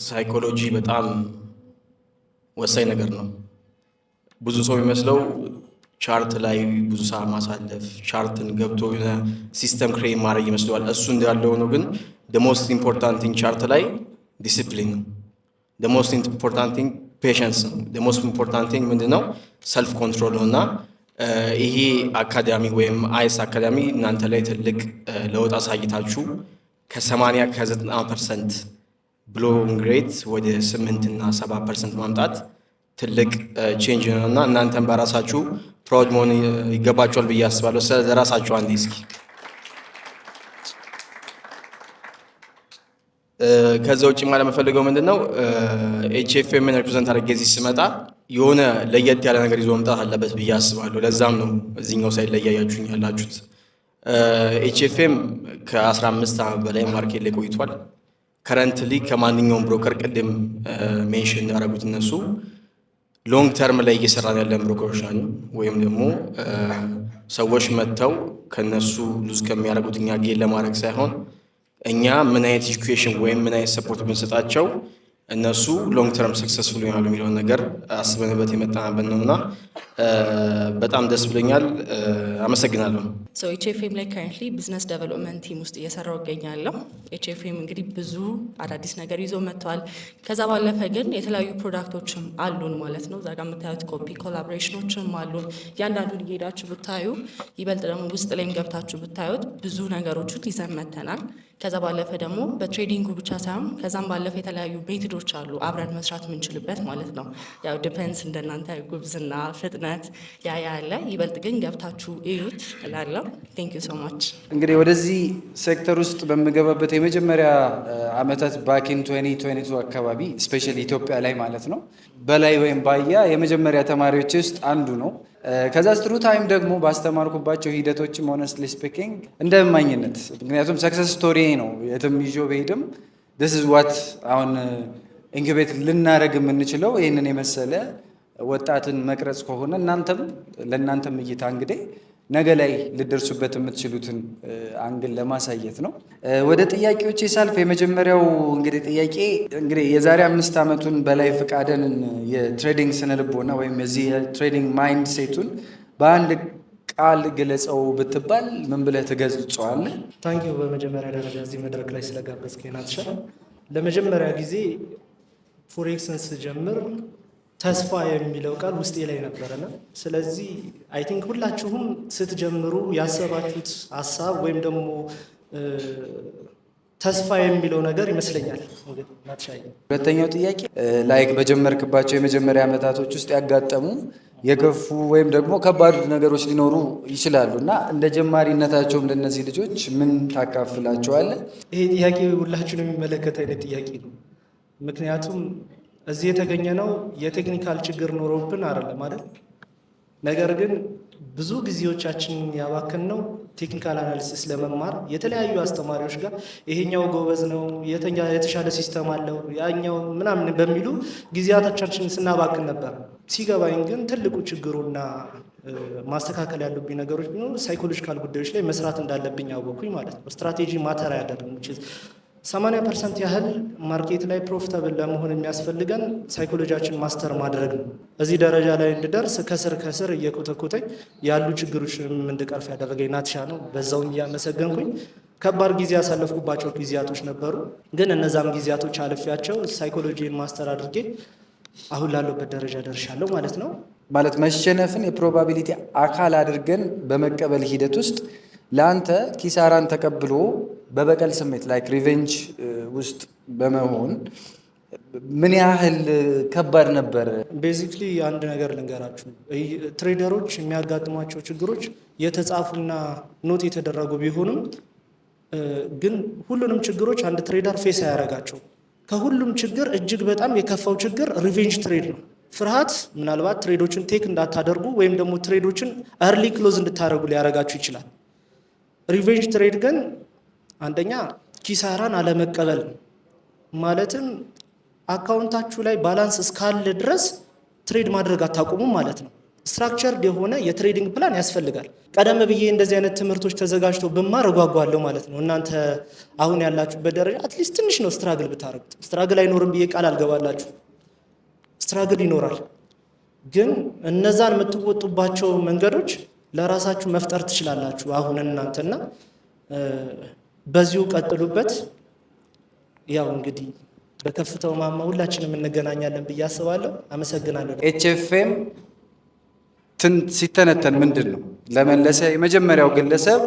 ሳይኮሎጂ በጣም ወሳኝ ነገር ነው። ብዙ ሰው የሚመስለው ቻርት ላይ ብዙ ሰዓት ማሳለፍ ቻርትን ገብቶ የሆነ ሲስተም ክሬት ማድረግ ይመስለዋል። እሱ እንዳለው ነው። ግን the most important thing ቻርት ላይ ዲሲፕሊን ነው። the most important thing ፔሸንስ ነው። the most important thing ምንድነው? ሰልፍ ኮንትሮል ነው። እና ይሄ አካዳሚ ወይም አይስ አካዳሚ እናንተ ላይ ትልቅ ለውጥ አሳይታችሁ ከ80 ከ90% ብሎንግ ሬት ወደ 8 እና 7% ማምጣት ትልቅ ቼንጅ ነው እና እናንተም በራሳችሁ ፕራውድ መሆን ይገባችኋል ብዬ አስባለሁ። ስለራሳችሁ አንዴ እስኪ ከዛ ውጭ ማለት የምፈልገው ምንድነው ኤችኤፍኤምን ሪፕሬዘንት አድርጌ እዚህ ስመጣ የሆነ ለየት ያለ ነገር ይዞ መምጣት አለበት ብዬ አስባለሁ። ለዛም ነው እዚህኛው ሳይድ ላይ ያያችሁኝ ያላችሁት። ኤችኤፍኤም ከ15 ዓመት በላይ ማርኬት ላይ ቆይቷል። ከረንትሊ ከማንኛውም ብሮከር ቅድም ሜንሽን ያደረጉት እነሱ ሎንግ ተርም ላይ እየሰራን ያለን ብሮከሮች ናቸው። ወይም ደግሞ ሰዎች መጥተው ከነሱ ሉዝ ከሚያደርጉት እኛ ጌን ለማድረግ ሳይሆን እኛ ምን አይነት ኤጁኬሽን ወይም ምን አይነት ሰፖርት ብንሰጣቸው እነሱ ሎንግ ተርም ሰክሰስፉል ይሆናሉ የሚለውን ነገር አስበንበት የመጣንበት ነው እና በጣም ደስ ብሎኛል። አመሰግናለሁ። ኤችኤፍኤም ላይ ካረንትሊ ቢዝነስ ዴቨሎፕመንት ቲም ውስጥ እየሰራው እገኛለሁ። ኤችኤፍኤም እንግዲህ ብዙ አዳዲስ ነገር ይዞ መጥቷል። ከዛ ባለፈ ግን የተለያዩ ፕሮዳክቶችም አሉን ማለት ነው። እዛ ጋር የምታዩት ኮፒ ኮላቦሬሽኖችም አሉን። እያንዳንዱን እየሄዳችሁ ብታዩ፣ ይበልጥ ደግሞ ውስጥ ላይም ገብታችሁ ብታዩት ብዙ ነገሮችን ይዘን መጥተናል። ከዛ ባለፈ ደግሞ በትሬዲንጉ ብቻ ሳይሆን ከዛም ባለፈ የተለያዩ ሜቶዶች አሉ አብረን መስራት የምንችልበት ማለት ነው። ያው ዲፔንስ እንደናንተ ጉብዝና፣ ፍጥነት ያ ያለ ይበልጥ ግን ገብታችሁ እዩት እላለሁ። ቴንክ ዩ ሶ ማች። እንግዲህ ወደዚህ ሴክተር ውስጥ በምገባበት የመጀመሪያ አመታት ባኪን 2022 አካባቢ ስፔሻሊ ኢትዮጵያ ላይ ማለት ነው በላይ ወይም ባያ የመጀመሪያ ተማሪዎች ውስጥ አንዱ ነው። ከዛ ስትሩ ታይም ደግሞ ባስተማርኩባቸው ሂደቶችም ሆነስትሊ ስፒኪንግ እንደ እማኝነት ምክንያቱም ሰክሰስ ስቶሪ ነው የትም ይዞ በሄድም this is what አሁን ኢንኩቤት ልናደርግ የምንችለው ይህንን የመሰለ ወጣትን መቅረጽ ከሆነ እናንተም ለእናንተም እይታ እንግዲህ ነገ ላይ ልደርሱበት የምትችሉትን አንግል ለማሳየት ነው። ወደ ጥያቄዎች ሳልፍ የመጀመሪያው እንግዲህ ጥያቄ እንግዲህ የዛሬ 5 ዓመቱን በላይ ፍቃድን የትሬዲንግ ስነልቦና ወይም የዚህ የትሬዲንግ ማይንድ ሴቱን በአንድ ቃል ግለጸው ብትባል ምን ብለህ ትገልጸዋለህ? ታንኪዩ በመጀመሪያ ደረጃ እዚህ መድረክ ላይ ስለጋበዝከኝ ናትሻ። ለመጀመሪያ ጊዜ ፎሬክስን ስጀምር ተስፋ የሚለው ቃል ውስጤ ላይ ነበረና ስለዚህ አይ ቲንክ ሁላችሁም ስትጀምሩ ያሰባችሁት ሀሳብ ወይም ደግሞ ተስፋ የሚለው ነገር ይመስለኛል። ናትሻዬ፣ ሁለተኛው ጥያቄ ላይክ በጀመርክባቸው የመጀመሪያ ዓመታቶች ውስጥ ያጋጠሙ የገፉ ወይም ደግሞ ከባድ ነገሮች ሊኖሩ ይችላሉ እና እንደ ጀማሪነታቸውም ለእነዚህ ልጆች ምን ታካፍላቸዋለህ? ይሄ ጥያቄ ሁላችሁን የሚመለከት አይነት ጥያቄ ነው። ምክንያቱም እዚህ የተገኘ ነው የቴክኒካል ችግር ኖሮብን አይደለም አይደል? ነገር ግን ብዙ ጊዜዎቻችን ያባክን ነው ቴክኒካል አናሊሲስ ለመማር የተለያዩ አስተማሪዎች ጋር ይሄኛው ጎበዝ ነው፣ የተሻለ ሲስተም አለው፣ ያኛው ምናምን በሚሉ ጊዜያቶቻችን ስናባክን ነበር። ሲገባኝ ግን ትልቁ ችግሩና ማስተካከል ያሉብኝ ነገሮች ቢኖሩ ሳይኮሎጂካል ጉዳዮች ላይ መስራት እንዳለብኝ አወኩኝ ማለት ነው። ስትራቴጂ ማተር አያደርግም። 80% ያህል ማርኬት ላይ ፕሮፊታብል ለመሆን የሚያስፈልገን ሳይኮሎጂያችን ማስተር ማድረግ ነው። እዚህ ደረጃ ላይ እንድደርስ ከስር እየኮተኮተኝ ያሉ ችግሮችንም እንድቀርፍ ያደረገኝ ናትሻ ነው። በዛውም እያመሰገንኩኝ ከባድ ጊዜ ያሳለፍኩባቸው ጊዜያቶች ነበሩ፣ ግን እነዛም ጊዜያቶች አልፌያቸው ሳይኮሎጂን ማስተር አድርጌ አሁን ላለሁበት ደረጃ ደርሻለሁ ማለት ነው። ማለት መሸነፍን የፕሮባቢሊቲ አካል አድርገን በመቀበል ሂደት ውስጥ ለአንተ ኪሳራን ተቀብሎ በበቀል ስሜት ላይክ ሪቬንጅ ውስጥ በመሆን ምን ያህል ከባድ ነበር? ቤዚክሊ አንድ ነገር ልንገራችሁ። ትሬደሮች የሚያጋጥሟቸው ችግሮች የተጻፉና ኖት የተደረጉ ቢሆንም ግን ሁሉንም ችግሮች አንድ ትሬደር ፌስ አያደርጋቸው። ከሁሉም ችግር እጅግ በጣም የከፋው ችግር ሪቬንጅ ትሬድ ነው። ፍርሃት ምናልባት ትሬዶችን ቴክ እንዳታደርጉ ወይም ደግሞ ትሬዶችን እርሊ ክሎዝ እንድታደርጉ ሊያደርጋችሁ ይችላል። ሪቬንጅ ትሬድ ግን አንደኛ ኪሳራን አለመቀበል ማለትም አካውንታችሁ ላይ ባላንስ እስካለ ድረስ ትሬድ ማድረግ አታቁሙም ማለት ነው። ስትራክቸርድ የሆነ የትሬዲንግ ፕላን ያስፈልጋል። ቀደም ብዬ እንደዚህ አይነት ትምህርቶች ተዘጋጅተው ብማር እጓጓለሁ ማለት ነው። እናንተ አሁን ያላችሁበት ደረጃ አትሊስት ትንሽ ነው ስትራግል ብታረጉት። ስትራግል አይኖርም ብዬ ቃል አልገባላችሁ። ስትራግል ይኖራል፣ ግን እነዛን የምትወጡባቸው መንገዶች ለራሳችሁ መፍጠር ትችላላችሁ። አሁን እናንተና በዚሁ ቀጥሉበት። ያው እንግዲህ በከፍታው ማማ ሁላችንም እንገናኛለን ብዬ አስባለሁ። አመሰግናለሁ። ኤችኤፍኤም ሲተነተን ምንድን ነው? ለመለሰ የመጀመሪያው ግለሰብ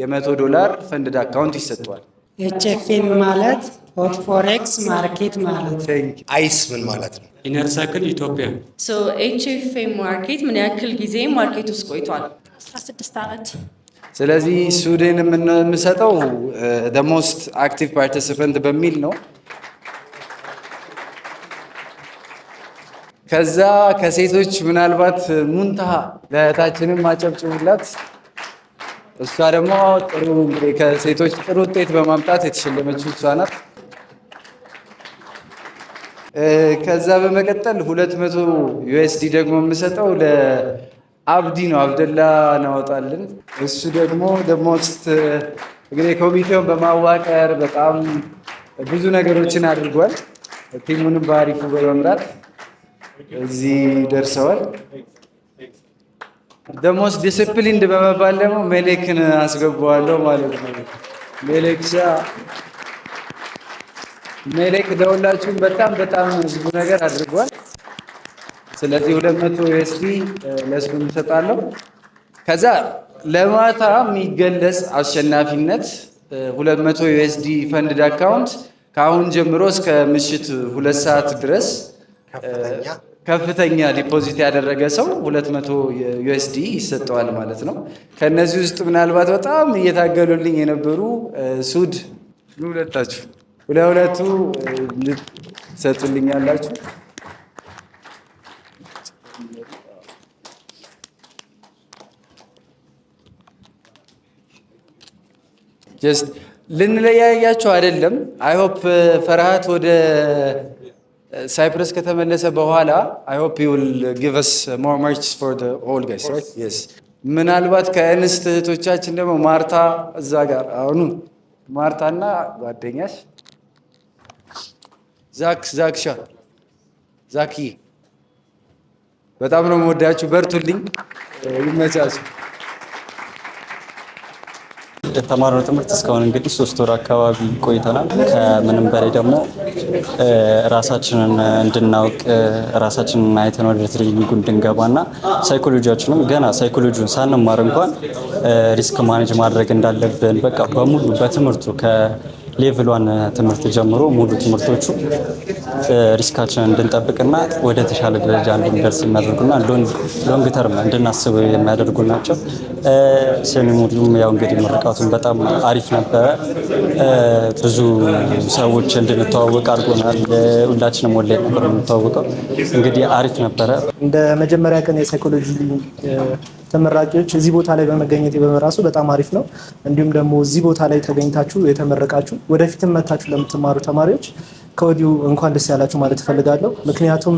$100 ፈንድድ አካውንት ይሰጠዋል። ኤችኤፍኤም ማለት ሆት ፎሬክስ ማርኬት ማለት ነው። አይስ ምን ማለት ነው? ኢነር ሰርክል ኢትዮጵያ። ኤችኤፍኤም ማርኬት ምን ያክል ጊዜ ማርኬት ውስጥ ቆይቷል? 16 ዓመት። ስለዚህ ሱድን የምንሰጠው the most active participant በሚል ነው። ከዛ ከሴቶች ምናልባት ሙንታሃ ለእህታችንም ማጨብጭቡላት። እሷ ደግሞ ጥሩ እንግዲህ ከሴቶች ጥሩ ውጤት በማምጣት የተሸለመችው እሷ ናት። ከዛ በመቀጠል $200 ደግሞ የምሰጠው ለአብዲ ነው። አብደላ እናወጣለን። እሱ ደግሞ ሞስት እንግዲህ ኮሚቴውን በማዋቀር በጣም ብዙ ነገሮችን አድርጓል። ቲሙንም በአሪፉ በመምራት እዚህ ደርሰዋል። ደሞስ ዲስፕሊንድ በመባል ደግሞ ሜሌክን አስገባዋለሁ ማለት ነው። ሜሌክ ለሁላችሁም በጣም ብዙ ነገር አድርጓል። ስለዚህ $200 ለእሱ እንሰጣለሁ። ከዛ ለማታ የሚገለጽ አሸናፊነት 200 ዩኤስዲ ፈንድድ አካውንት ከአሁን ጀምሮ እስከ ምሽት 2 ሰዓት ድረስ ከፍተኛ ዲፖዚት ያደረገ ሰው 200 ዩኤስዲ ይሰጠዋል ማለት ነው። ከነዚህ ውስጥ ምናልባት በጣም እየታገሉልኝ የነበሩ ሱድ ሁለታችሁ ሁለቱ ሰጡልኝ ያላችሁ ጀስት ልንለያያቸው አይደለም። አይ ሆፕ ፈርሃት ወደ ሳይፕረስ ከተመለሰ በኋላ አይ ሆፕ ዩ ዊል ጊቭ አስ ሞር መርችስ ፎር ዘ ኦል ጋይስ ራይት የስ ምናልባት ከእንስት እህቶቻችን ደግሞ ማርታ እዛ ጋር አሁኑ ማርታና ጓደኛሽ ዛክሻ ዛኪ በጣም ነው የምወዳችሁ። በርቱልኝ፣ ይመቻችሁ። የተማርነው ትምህርት እስካሁን እንግዲህ 3 ወር አካባቢ ቆይተናል። ከምንም በላይ ደግሞ ራሳችንን እንድናውቅ ራሳችንን አይተን ወደ ትሬኒንጉ እንድንገባና ሳይኮሎጂያችንም ገና ሳይኮሎጂውን ሳንማር እንኳን ሪስክ ማኔጅ ማድረግ እንዳለብን በቃ በሙሉ በትምህርቱ ከሌቭል 1 ትምህርት ጀምሮ ሙሉ ትምህርቶቹ ሪስካችንን እንድንጠብቅና ወደ ተሻለ ደረጃ እንድንደርስ የሚያደርጉና ሎንግ ተርም እንድናስብ የሚያደርጉ ናቸው። ሴሚሞዲዩም ያው እንግዲህ ምርቃቱን በጣም አሪፍ ነበረ። ብዙ ሰዎች እንድንተዋወቅ አድርጎናል። ሁላችንም ወላሂ ነበር የምንተዋወቀው። እንግዲህ አሪፍ ነበረ። እንደ መጀመሪያ ቀን የሳይኮሎጂ ተመራቂዎች እዚህ ቦታ ላይ በመገኘት በመራሱ በጣም አሪፍ ነው። እንዲሁም ደግሞ እዚህ ቦታ ላይ ተገኝታችሁ የተመረቃችሁ ወደፊትም መታችሁ ለምትማሩ ተማሪዎች ከወዲሁ እንኳን ደስ ያላችሁ ማለት እፈልጋለሁ። ምክንያቱም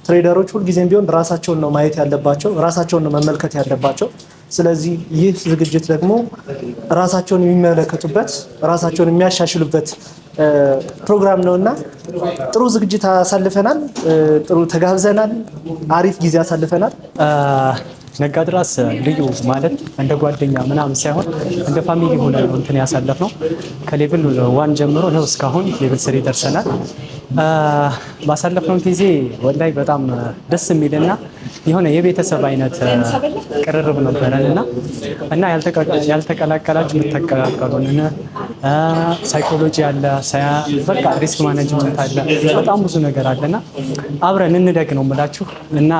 ትሬደሮች ሁልጊዜም ቢሆን ራሳቸውን ነው ማየት ያለባቸው፣ ራሳቸውን ነው መመልከት ያለባቸው። ስለዚህ ይህ ዝግጅት ደግሞ ራሳቸውን የሚመለከቱበት ራሳቸውን የሚያሻሽሉበት ፕሮግራም ነውና ጥሩ ዝግጅት አሳልፈናል። ጥሩ ተጋብዘናል። አሪፍ ጊዜ አሳልፈናል። ነጋድራስ ልዩ ማለት እንደ ጓደኛ ምናምን ሳይሆን እንደ ፋሚሊ ሆነ እንትን ያሳለፍ ነው። ከሌቭል 1 ጀምሮ ነው እስካሁን ሌቭል 3 ደርሰናል። ባሳለፍነው ጊዜ ወላይ በጣም ደስ የሚልና የሆነ የቤተሰብ አይነት ቅርርብ ነበረንና እና ያልተቀላቀላችሁ የምትቀላቀሉን ሳይኮሎጂ አለ፣ በቃ ሪስክ ማኔጅመንት አለ፣ በጣም ብዙ ነገር አለና አብረን እንደግ ነው የምላችሁ እና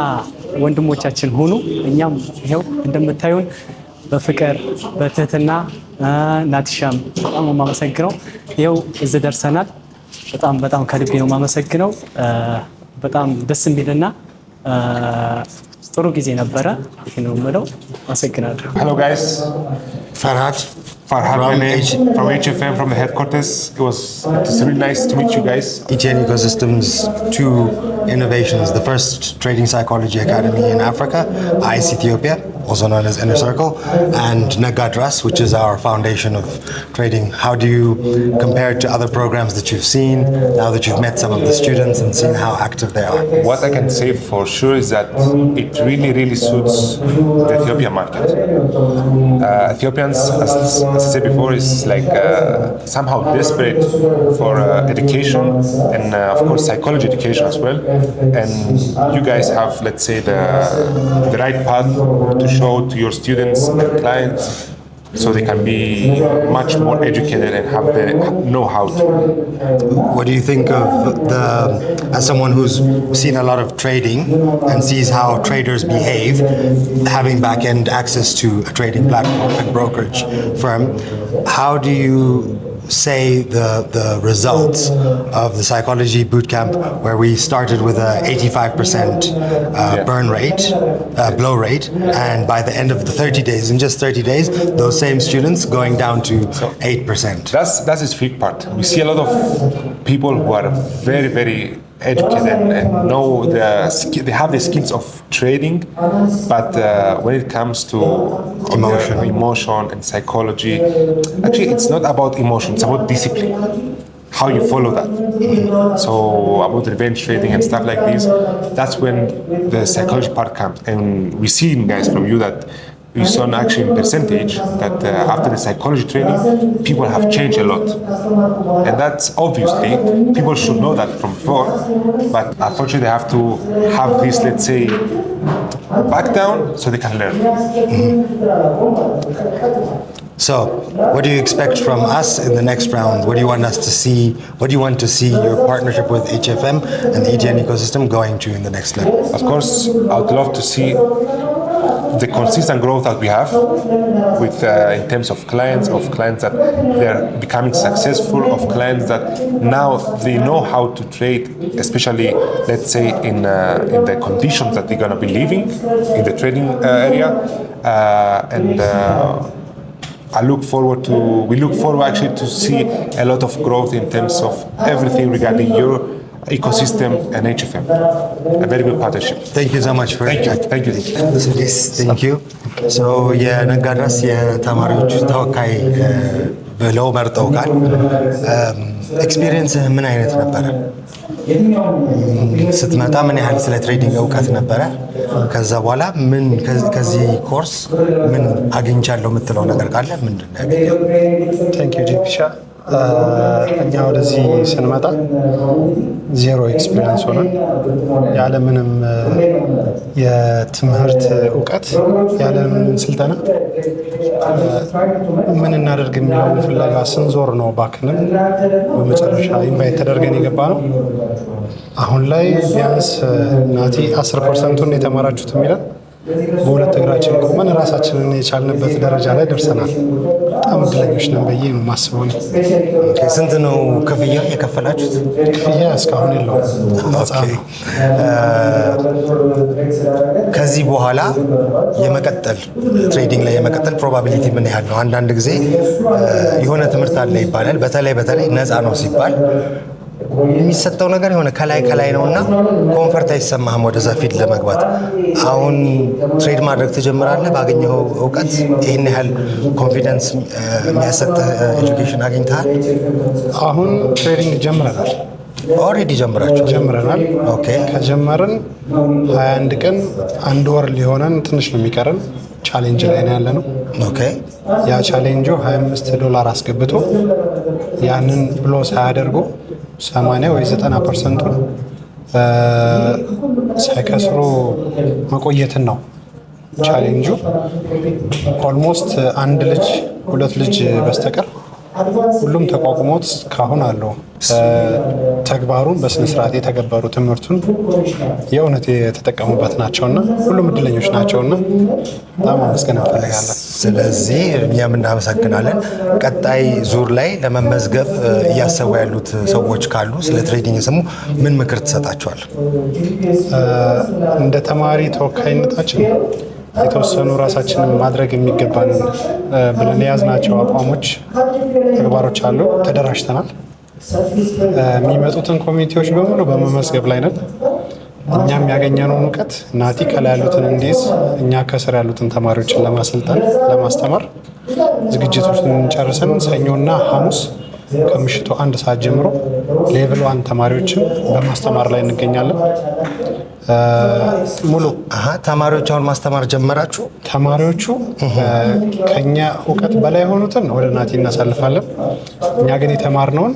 ወንድሞቻችን ሁኑ። እኛም ይሄው እንደምታዩን በፍቅር በትህትና ናቲሻም በጣም የማመሰግነው ይሄው እዚህ ደርሰናል። በጣም ከልቤ ነው የማመሰግነው። በጣም ደስ የሚልና ጥሩ ጊዜ ነበረ። ይሄ ነው የምለው። አመሰግናለሁ። Hello guys, Farhat from HFM from the headquarters. It's really nice to meet you guys. ETN Ecosystems, 2 innovations. The first trading psychology academy in Africa, ICE Ethiopia, also known as Inner Circle, and Nagadras, which is our foundation of trading. How do you compare it to other programs that you've seen, now that you've met some of the students and seen how active they are? What I can say for sure is that it really suits the Ethiopian market. Ethiopians, as I said before, is like somehow desperate for education and of course psychology education as well. And you guys have, let's say, the right path to show to your students and clients so they can be much more educated and have the know-how to. What do you think of as someone who's seen a lot of trading and sees how traders behave, having back-end access to a trading platform and brokerage firm, how do you say the results of the psychology bootcamp where we started with a 85% burn rate, blow rate, and by the end of the 30 days, in just 30 days, those same students going down to 8%. That's the sweet part. We see a lot of people who are very educated and know they have the skills of trading, but when it comes to emotion and psychology, actually it's not about emotion, it's about discipline, how you follow that. So about revenge trading and stuff like this, that's when the psychology part comes. And we see, guys, from you that we saw actually in percentage that after the psychology training, people have changed a lot. And that's obviously, people should know that from before, but unfortunately they have to have this, let's say, back down so they can learn. So, what do you expect from us in the next round? What do you want us to see? What do you want to see your partnership with HFM and the EGN ecosystem going to in the next level? Of course, I would love to see the consistent growth that we have with in terms of clients that they're becoming successful, of clients that now they know how to trade, especially let's say in the conditions that they're going to be living in the trading area, we look forward actually to see a lot of growth in terms of everything regarding your ecosystem and HFM. A very good partnership. Thank you so much for Thank you. Thank you. So የነጋድራስ የተማሪዎች ተወካይ ብለው መርጠውቃል። ኤክስፒሪየንስህ ምን አይነት ነበረ? ስትመጣ ምን ያህል ስለ ትሬዲንግ እውቀት ነበረ? ከዛ በኋላ ምን ከዚህ ኮርስ ምን አግኝቻለሁ የምትለው ነገር ካለ ምንድን ነው ያገኘው? ታንክ ዩ ጂፒሻ። እኛ ወደዚህ ስንመጣ ዜሮ ኤክስፒሪየንስ ሆነን ያለምንም የትምህርት እውቀት ያለምንም ስልጠና ምን እናደርግ የሚለውን ፍለጋ ስንዞር ነው ባክንም በመጨረሻ ኢንቫይት ተደርገን የገባ ነው። አሁን ላይ ቢያንስ ናቲ 10%ን የተማራችሁት የሚለን በሁለት እግራችን ቆመን ራሳችንን የቻልንበት ደረጃ ላይ ደርሰናል። በጣም እድለኞች ነን ብዬ ነው የማስበው። ስንት ነው ክፍያ የከፈላችሁት? ክፍያ እስካሁን የለውም፣ ነፃ ነው። ከዚህ በኋላ የመቀጠል ትሬዲንግ ላይ የመቀጠል ፕሮባቢሊቲ ምን ያህል ነው? አንዳንድ ጊዜ የሆነ ትምህርት አለ ይባላል። በተለይ ነፃ ነው ሲባል የሚሰጠው ነገር የሆነ ከላይ ነውና ኮንፈርት አይሰማህም ወደዛ ፊልድ ለመግባት። አሁን ትሬድ ማድረግ ትጀምራለህ። ባገኘው እውቀት ይህን ያህል ኮንፊደንስ የሚያሰጥህ ኤጁኬሽን አግኝተሃል? አሁን ትሬዲንግ ጀምረናል። ኦልሬዲ ጀምረናል። ኦኬ። ከጀመርን 21 ቀን አንድ ወር ሊሆነን ትንሽ ነው የሚቀረን። ቻሌንጅ ላይ ነው ያለነው። ኦኬ። ያ ቻሌንጁ $25 አስገብቶ ያንን ብሎ ሳያደርጉ 80 ወይ 90% ሳይከስሩ መቆየትን ነው ቻሌንጁ። ኦልሞስት አንድ ልጅ ሁለት ልጅ በስተቀር ሁሉም ተቋቁሞት እስካሁን አለው። ተግባሩን በስነስርዓት የተገበሩ ትምህርቱን የእውነት የተጠቀሙበት ናቸውና ሁሉም እድለኞች ናቸውና በጣም አመስገን እንፈልጋለን። ስለዚህ እኛም እናመሰግናለን። ቀጣይ ዙር ላይ ለመመዝገብ እያሰቡ ያሉት ሰዎች ካሉ ስለ ትሬዲንግ ስሙ ምን ምክር ትሰጣቸዋል? እንደ ተማሪ ተወካይነታችን የተወሰኑ ራሳችንን ማድረግ የሚገባንን ብለን የያዝናቸው አቋሞች፣ ተግባሮች አሉ። ተደራጅተናል። የሚመጡትን ኮሚቴዎች በሙሉ በመመዝገብ ላይ ነን። እኛም ያገኘነውን እውቀት ናቲ ከላይ ያሉትን እንዲይዝ፣ እኛ ከስር ያሉትን ተማሪዎችን ለማሰልጠን ለማስተማር ዝግጅቶችን ጨርሰን ሰኞና ሐሙስ ከምሽቱ 1 ሰዓት ጀምሮ ሌቭል 1 ተማሪዎችን በማስተማር ላይ እንገኛለን። ሙሉ ተማሪዎች አሁን ማስተማር ጀመራችሁ? ተማሪዎቹ ከኛ እውቀት በላይ የሆኑትን ወደ ናቲ እናሳልፋለን። እኛ ግን የተማርነውን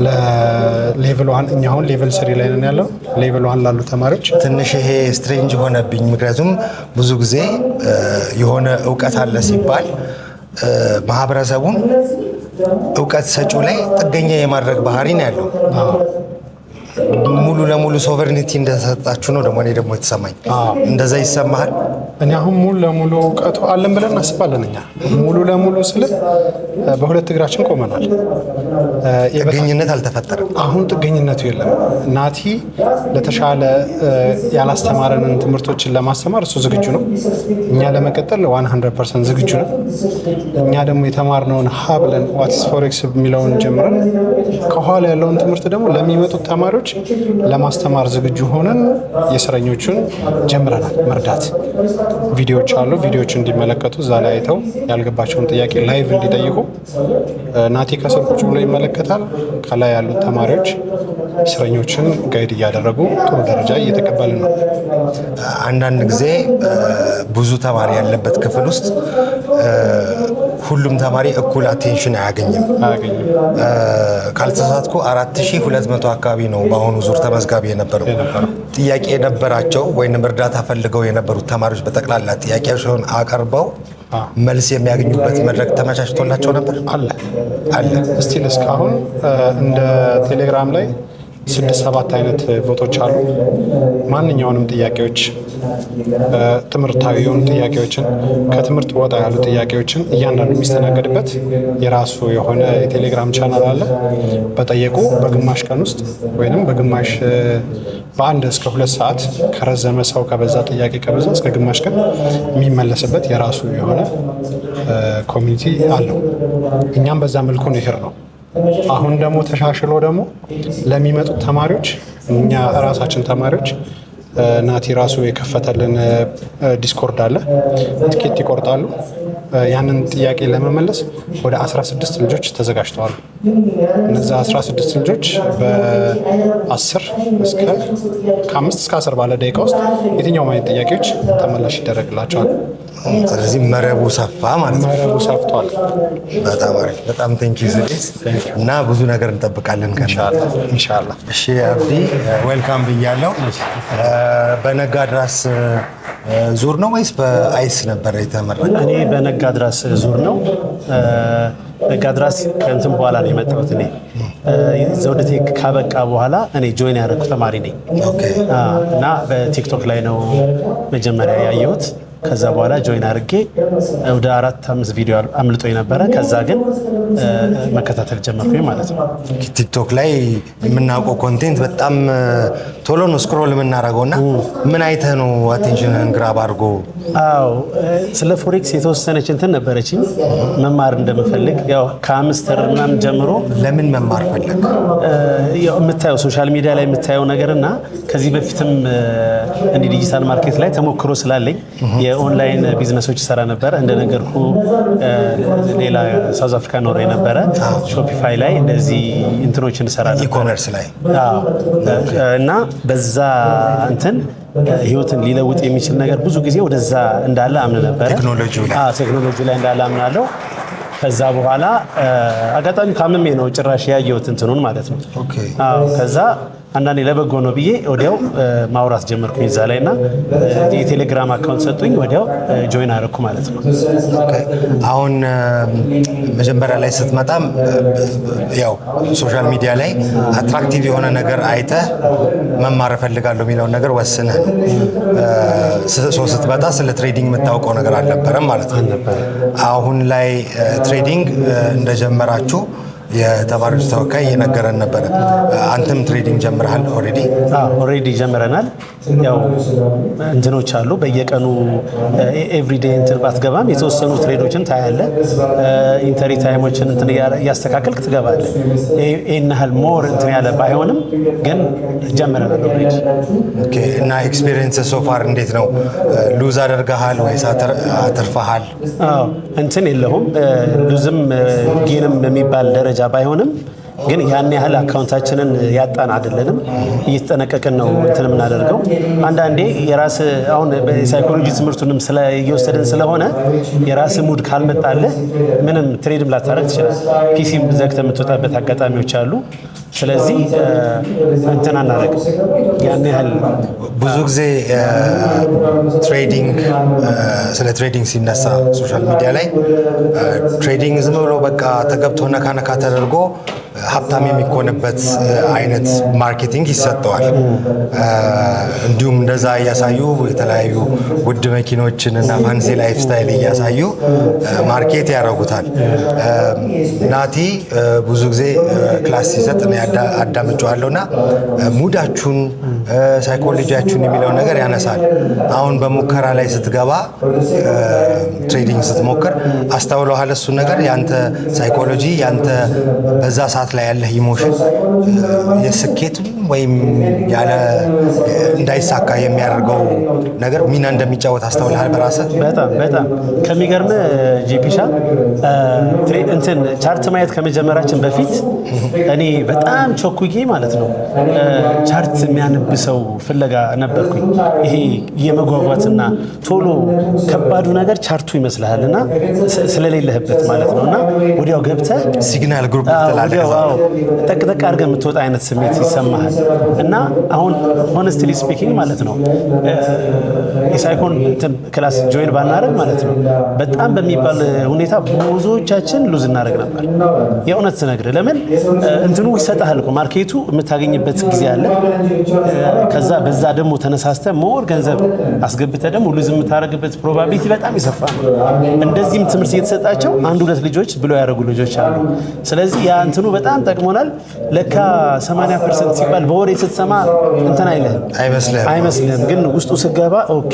ለሌቭል 1 እኛ አሁን ሌቭል 3 ላይ ነን ያለው። ሌቭል 1 ላሉ ተማሪዎች ትንሽ ይሄ ስትሬንጅ ሆነብኝ። ምክንያቱም ብዙ ጊዜ የሆነ እውቀት አለ ሲባል ማህበረሰቡን እውቀት ሰጪው ላይ ጥገኛ የማድረግ ባህሪ ነው ያለው። ሙሉ ለሙሉ ሶቨርኒቲ እንደሰጣችሁ ነው ደግሞ የተሰማኝ። እንደዛ ይሰማሃል? እኔ አሁን ሙሉ ለሙሉ እውቀቱ አለን ብለን እናስባለን። እኛ ሙሉ ለሙሉ ስለ በሁለት እግራችን ቆመናል። ጥገኝነት አልተፈጠረም። አሁን ጥገኝነቱ የለም። ናቲ ለተሻለ ያላስተማረንን ትምህርቶችን ለማስተማር እሱ ዝግጁ ነው። እኛ ለመቀጠል 100% ዝግጁ ነው። እኛ ደግሞ የተማርነውን ሀ ብለን ዋትስ ፎሬክስ የሚለውን ጀምረን ከኋላ ያለውን ትምህርት ደግሞ ለሚመጡት ተማሪዎች ለማስተማር ዝግጁ ሆነን የስረኞቹን ጀምረናል። መርዳት ቪዲዮዎች አሉ። ቪዲዮዎች እንዲመለከቱ እዛ ላይ አይተው ያልገባቸውን ጥያቄ ላይቭ እንዲጠይቁ ናቲ ከስር ቁጭ ብሎ ይመለከታል። ከላይ ያሉት ተማሪዎች እስረኞችን ጋይድ እያደረጉ ጥሩ ደረጃ እየተቀበልን ነው። አንዳንድ ጊዜ ብዙ ተማሪ ያለበት ክፍል ውስጥ ሁሉም ተማሪ እኩል አቴንሽን አያገኝም። ካልተሳሳትኩ 4200 አካባቢ ነው በአሁኑ ዙር ተመዝጋቢ የነበረው። ጥያቄ የነበራቸው ወይም እርዳታ ፈልገው የነበሩት ተማሪዎች በጠቅላላ ጥያቄያቸውን አቀርበው መልስ የሚያገኙበት መድረክ ተመቻችቶላቸው ነበር? አለ ስቲል እስካሁን እንደ ቴሌግራም ላይ 6-7 አይነት ቦቶች አሉ። ማንኛውንም ጥያቄዎች ትምህርታዊ የሆኑ ጥያቄዎችን ከትምህርት ወጣ ያሉ ጥያቄዎችን እያንዳንዱ የሚስተናገድበት የራሱ የሆነ የቴሌግራም ቻናል አለ። በጠየቁ በግማሽ ቀን ውስጥ ወይም በግማሽ በ1 እስከ 2 ሰዓት ከረዘመ ሰው ከበዛ ጥያቄ ከበዛ እስከ ግማሽ ቀን የሚመለስበት የራሱ የሆነ ኮሚኒቲ አለው። እኛም በዛ መልኩ ነው ይሄር ነው። አሁን ደግሞ ተሻሽሎ ደግሞ ለሚመጡት ተማሪዎች እኛ ራሳችን ተማሪዎች ናቲ ራሱ የከፈተልን ዲስኮርድ አለ። ትኬት ይቆርጣሉ። ያንን ጥያቄ ለመመለስ ወደ 16 ልጆች ተዘጋጅተዋል። እነዚህ 16 ልጆች በ10 እስከ 10 ባለ ደቂቃ ውስጥ የትኛውም አይነት ጥያቄዎች ተመላሽ ይደረግላቸዋል። ስለዚህ መረቡ ሰፋ ማለት ነው። መረቡ ሰፍቷል። በጣም አሪፍ። በጣም ቴንክ ዩ ዝዴት እና ብዙ ነገር እንጠብቃለን ኢንሻአላህ። እሺ አብዲ ዌልካም ብያለሁ። በነጋድራስ ዙር ነው ወይስ በአይስ ነበር የተመረቀው? እኔ በነጋድራስ ዙር ነው። ነጋድራስ ከእንትን በኋላ ነው የመጣሁት። እኔ ዘውድ ቴክ ካበቃ በኋላ እኔ ጆይን ያደረኩ ተማሪ ነኝ እና በቲክቶክ ላይ ነው መጀመሪያ ያየሁት። ከዛ በኋላ ጆይን አድርጌ ወደ 4-5 ቪዲዮ አምልጦኝ ነበረ። ከዛ ግን መከታተል ጀመርኩኝ ማለት ነው። ቲክቶክ ላይ የምናውቀው ኮንቴንት በጣም ቶሎ ነው ስክሮል የምናደርገውና ምን አይተህ ነው አቴንሽንህን ግራብ አድርጎ? አዎ ስለ ፎሬክስ የተወሰነች እንትን ነበረችኝ መማር እንደምፈልግ። ያው ከአምስተር ምናምን ጀምሮ ለምን መማር ፈለግ? ያው የምታየው ሶሻል ሚዲያ ላይ የምታየው ነገርና ከዚህ በፊትም እንዲህ ዲጂታል ማርኬት ላይ ተሞክሮ ስላለኝ የኦንላይን ቢዝነሶች ሰራ ነበር። እንደነገርኩ ሌላ ሳውዝ አፍሪካ ኖር የነበረ ሾፒፋይ ላይ እንደዚህ እንትኖችን ሰራ ነበር፣ ኢኮመርስ ላይ እና በዛ እንትን ህይወትን ሊለውጥ የሚችል ነገር ብዙ ጊዜ ወደዛ እንዳለ አምን ነበር። ቴክኖሎጂ ላይ እንዳለ አምናለሁ። ከዛ በኋላ አጋጣሚ ታምሜ ነው ጭራሽ ያየሁት እንትኑን ማለት ነው። ከዛ አንዳንዴ ለበጎ ነው ብዬ ወዲያው ማውራት ጀመርኩኝ እዛ ላይ እና የቴሌግራም አካውንት ሰጡኝ። ወዲያው ጆይን አደረኩ ማለት ነው። አሁን መጀመሪያ ላይ ስትመጣም ያው ሶሻል ሚዲያ ላይ አትራክቲቭ የሆነ ነገር አይተህ መማር እፈልጋለሁ የሚለውን ነገር ወስነህ ነው ስትመጣ ስለ ትሬዲንግ የምታውቀው ነገር አልነበረም ማለት ነው። አሁን ላይ ትሬዲንግ እንደጀመራችሁ የተማሪዎች ተወካይ እየነገረን ነበረ። አንተም ትሬዲንግ ጀምረሃል? ኦልሬዲ ጀምረናል። ያው እንትኖች አሉ በየቀኑ ኤቭሪዴ እንትን ባትገባም የተወሰኑ ትሬዶችን ታያለ። ኢንተሪ ታይሞችን እንትን እያስተካከልክ ትገባለህ። ይሄን ያህል ሞር እንትን ያለ ባይሆንም ግን ጀምረናል ኦልሬዲ። ኦኬ። እና ኤክስፒሪየንስ ሶ ፋር እንዴት ነው? ሉዝ አደርገሃል ወይስ አተርፈሃል? እንትን የለውም ሉዝም ጌንም የሚባል ደረጃ ባይሆንም ግን ያን ያህል አካውንታችንን ያጣን አይደለንም። እየተጠነቀቅን ነው እንትን የምናደርገው። አንዳንዴ የራስ አሁን በሳይኮሎጂ ትምህርቱንም እየወሰድን ስለሆነ የራስ ሙድ ካልመጣልህ ምንም ትሬድም ላታረግ ትችላለህ። ፒሲም ዘግተህ የምትወጣበት አጋጣሚዎች አሉ። ስለዚህ እንትን አናደርግም ያን ያህል። ብዙ ጊዜ ትሬዲንግ ስለ ትሬዲንግ ሲነሳ ሶሻል ሚዲያ ላይ ትሬዲንግ ዝም ብሎ በቃ ተገብቶ ነካ ነካ ተደርጎ ሀብታም የሚኮንበት አይነት ማርኬቲንግ ይሰጠዋል። እንዲሁም እንደዛ እያሳዩ የተለያዩ ውድ መኪኖችን እና ፋንሲ ላይፍ ስታይል እያሳዩ ማርኬት ያደርጉታል። ናቲ ብዙ ጊዜ ክላስ ሲሰጥ አዳምጨዋለሁ እና ሙዳችሁን ሳይኮሎጂያችሁን የሚለው ነገር ያነሳል። አሁን በሙከራ ላይ ስትገባ ትሬዲንግ ስትሞክር አስተውለዋል እሱን ነገር? ያንተ ሳይኮሎጂ ያንተ በዛ ሰዓት ላይ ያለህ ኢሞሽን የስኬት ወይም ያለ እንዳይሳካ የሚያደርገው ነገር ሚና እንደሚጫወት አስተውለሃል በራስህ? በጣም ከሚገርም ጂፒሻ እንትን ቻርት ማየት ከመጀመራችን በፊት እኔ በጣም ቸኩዬ ማለት ነው ቻርት የሚያነብሰው ፍለጋ ነበርኩኝ። ይሄ የመጓጓትና ቶሎ ከባዱ ነገር ቻርቱ ይመስልሃልና ስለሌለህበት ማለት ነውና ወዲያው ገብተህ ሲግናል ግሩፕ ትላለህ። አዎ ጠቅጠቅ አድርገህ የምትወጣ አይነት ስሜት ይሰማሃል። እና አሁን ሆነስትሊ ስፒኪንግ ማለት ነው የሳይኮን ክላስ ጆይን ባናደርግ ማለት ነው በጣም በሚባል ሁኔታ ብዙዎቻችን ሉዝ እናደርግ ነበር። የእውነት ስነግርህ ለምን እንትኑ ይሰጣል እኮ ማርኬቱ የምታገኝበት ጊዜ አለ። ከዛ በዛ ደግሞ ተነሳስተህ ሞር ገንዘብ አስገብተህ ደግሞ ሉዝ የምታደርግበት ፕሮባቢሊቲ በጣም ይሰፋ ነው። እንደዚህም ትምህርት እየተሰጣቸው አንድ ሁለት ልጆች ብሎ ያደረጉ ልጆች አሉ። ስለዚህ ያ እንትኑ በጣም ጠቅሞናል። ለካ 80% ሲባል በወሬ ስትሰማ እንትን አይመስልህም፣ ግን ውስጡ ስገባ ኦኬ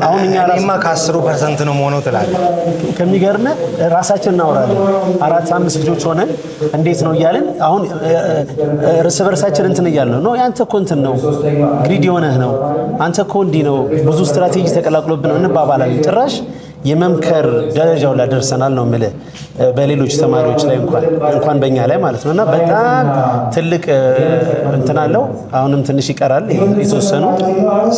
አሁን እኛ እኔማ ከ10% ነው መሆነው ትላለህ። ከሚገርምህ ራሳችን እናወራለን 4-5 ልጆች ሆነን እንዴት ነው እያለን አሁን እርስ በርሳችን እንትን እያልን ነው ያንተ እኮ እንትን ነው ግሪድ የሆነህ ነው አንተ እኮ እንዲህ ነው ብዙ ስትራቴጂ ተቀላቅሎብን ነው እንባባላለን። ጭራሽ የመምከር ደረጃው ላይ ደርሰናል ነው የምልህ በሌሎች ተማሪዎች ላይ እንኳን በእኛ ላይ ማለት ነው። እና በጣም ትልቅ እንትን አለው። አሁንም ትንሽ ይቀራል የተወሰኑ።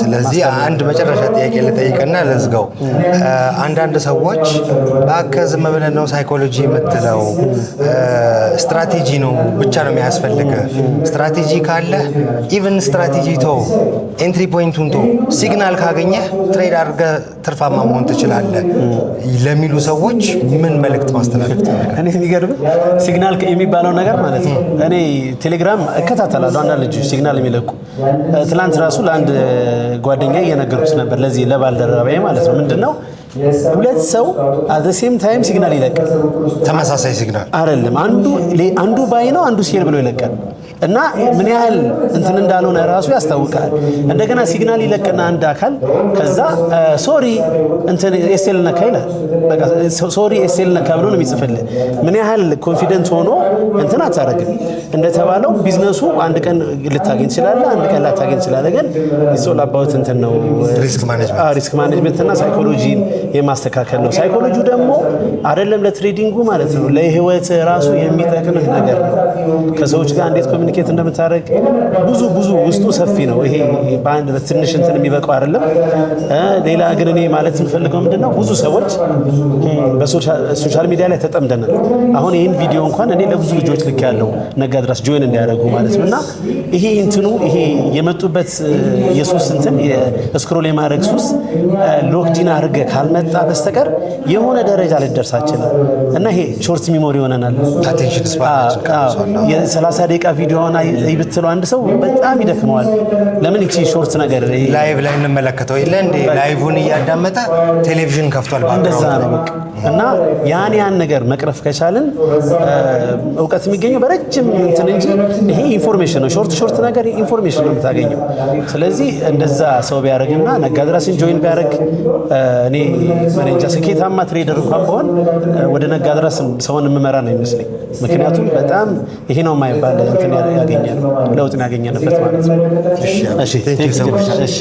ስለዚህ አንድ መጨረሻ ጥያቄ ልጠይቅና ልዝጋው። አንዳንድ ሰዎች በአከ ዝም ብለህ ነው ሳይኮሎጂ የምትለው ስትራቴጂ ነው ብቻ ነው የሚያስፈልግ። ስትራቴጂ ካለ ኢቭን ስትራቴጂ ቶ ኤንትሪ ፖይንቱን ቶ ሲግናል ካገኘህ ትሬድ አድርገህ ትርፋማ መሆን ትችላለህ ለሚሉ ሰዎች ምን መልእክት ማስተላለፍ? እኔ የሚገርም ሲግናል የሚባለው ነገር ማለት ነው። እኔ ቴሌግራም እከታተላለሁ አንዳንድ ልጆች ሲግናል የሚለቁ። ትላንት ራሱ ለአንድ ጓደኛዬ እየነገርኩት ነበር ለዚህ ለባልደረባዬ ማለት ነው። ምንድነው ሁለት ሰው at the same time ሲግናል ይለቃል። ተመሳሳይ ሲግናል አይደለም። አንዱ ባይ ነው አንዱ ሼር ብሎ ይለቃል። እና ምን ያህል እንትን እንዳልሆነ ራሱ ያስታውቃል። እንደገና ሲግናል ይለቅና አንድ አካል ከዛ ሶሪ እንትን ኤስኤል ነካ ይላል። በቃ ሶሪ ኤስኤል ነካ ብሎ ነው የሚጽፍልህ። ምን ያህል ኮንፊደንት ሆኖ እንትን አታረግም። እንደተባለው ቢዝነሱ አንድ ቀን ልታገኝ ትችላለህ፣ አንድ ቀን ላታገኝ ትችላለህ። ግን ኢትስ አባውት እንትን ነው ሪስክ ማኔጅመንት እና ሳይኮሎጂን የማስተካከል ነው። ሳይኮሎጂው ደግሞ አይደለም ለትሬዲንጉ ማለት ነው ለህይወት ራሱ የሚጠቅምህ ነገር ነው። ከሰዎች ጋር እንዴት ኮሚኒኬት እንደምታደርግ ብዙ ውስጡ ሰፊ ነው። ይሄ በአንድ በትንሽ እንትን የሚበቃው አይደለም። ሌላ ግን እኔ ማለት የምፈልገው ምንድነው ብዙ ሰዎች በሶሻል ሚዲያ ላይ ተጠምደናል። አሁን ይህን ቪዲዮ እንኳን እኔ ለብዙ ልጆች ልክ ያለው ነጋድራስ ጆይን እንዲያደርጉ ማለት ነው። እና ይሄ እንትኑ ይሄ የመጡበት የሱስ እንትን የስክሮል የማድረግ ሱስ ሎክዲን አድርገህ ካልመጣ በስተቀር የሆነ ደረጃ ልደርሳችን እና ይሄ ሾርት ሚሞሪ ሆነናል። አቴንሽን ስፓን የ30 ደቂቃ ቪዲዮ ሆና ይብትለው አንድ ሰው በጣም ይደክመዋል። ለምን እቺ ሾርት ነገር ላይቭ ላይ እንመለከተው የለ እንዴ ላይቭን እያዳመጠ ቴሌቪዥን ከፍቷል እንደዛ ነው በቃ። እና ያን ነገር መቅረፍ ከቻልን እውቀት የሚገኘው በረጅም እንትን እንጂ ይሄ ኢንፎርሜሽን ነው። ሾርት ነገር ኢንፎርሜሽን ነው የምታገኘው። ስለዚህ እንደዛ ሰው ቢያደርግና ነጋድራስን ጆይን ቢያደርግ እኔ እንጃ ስኬታማ ትሬደር እንኳን በሆን ወደ ነጋድራስ ሰውን የምመራ ነው ይመስለኝ። ምክንያቱም በጣም ይሄ ነው የማይባል እንትን ያገኘነው ለውጥን ያገኘንበት ማለት ነው። እሺ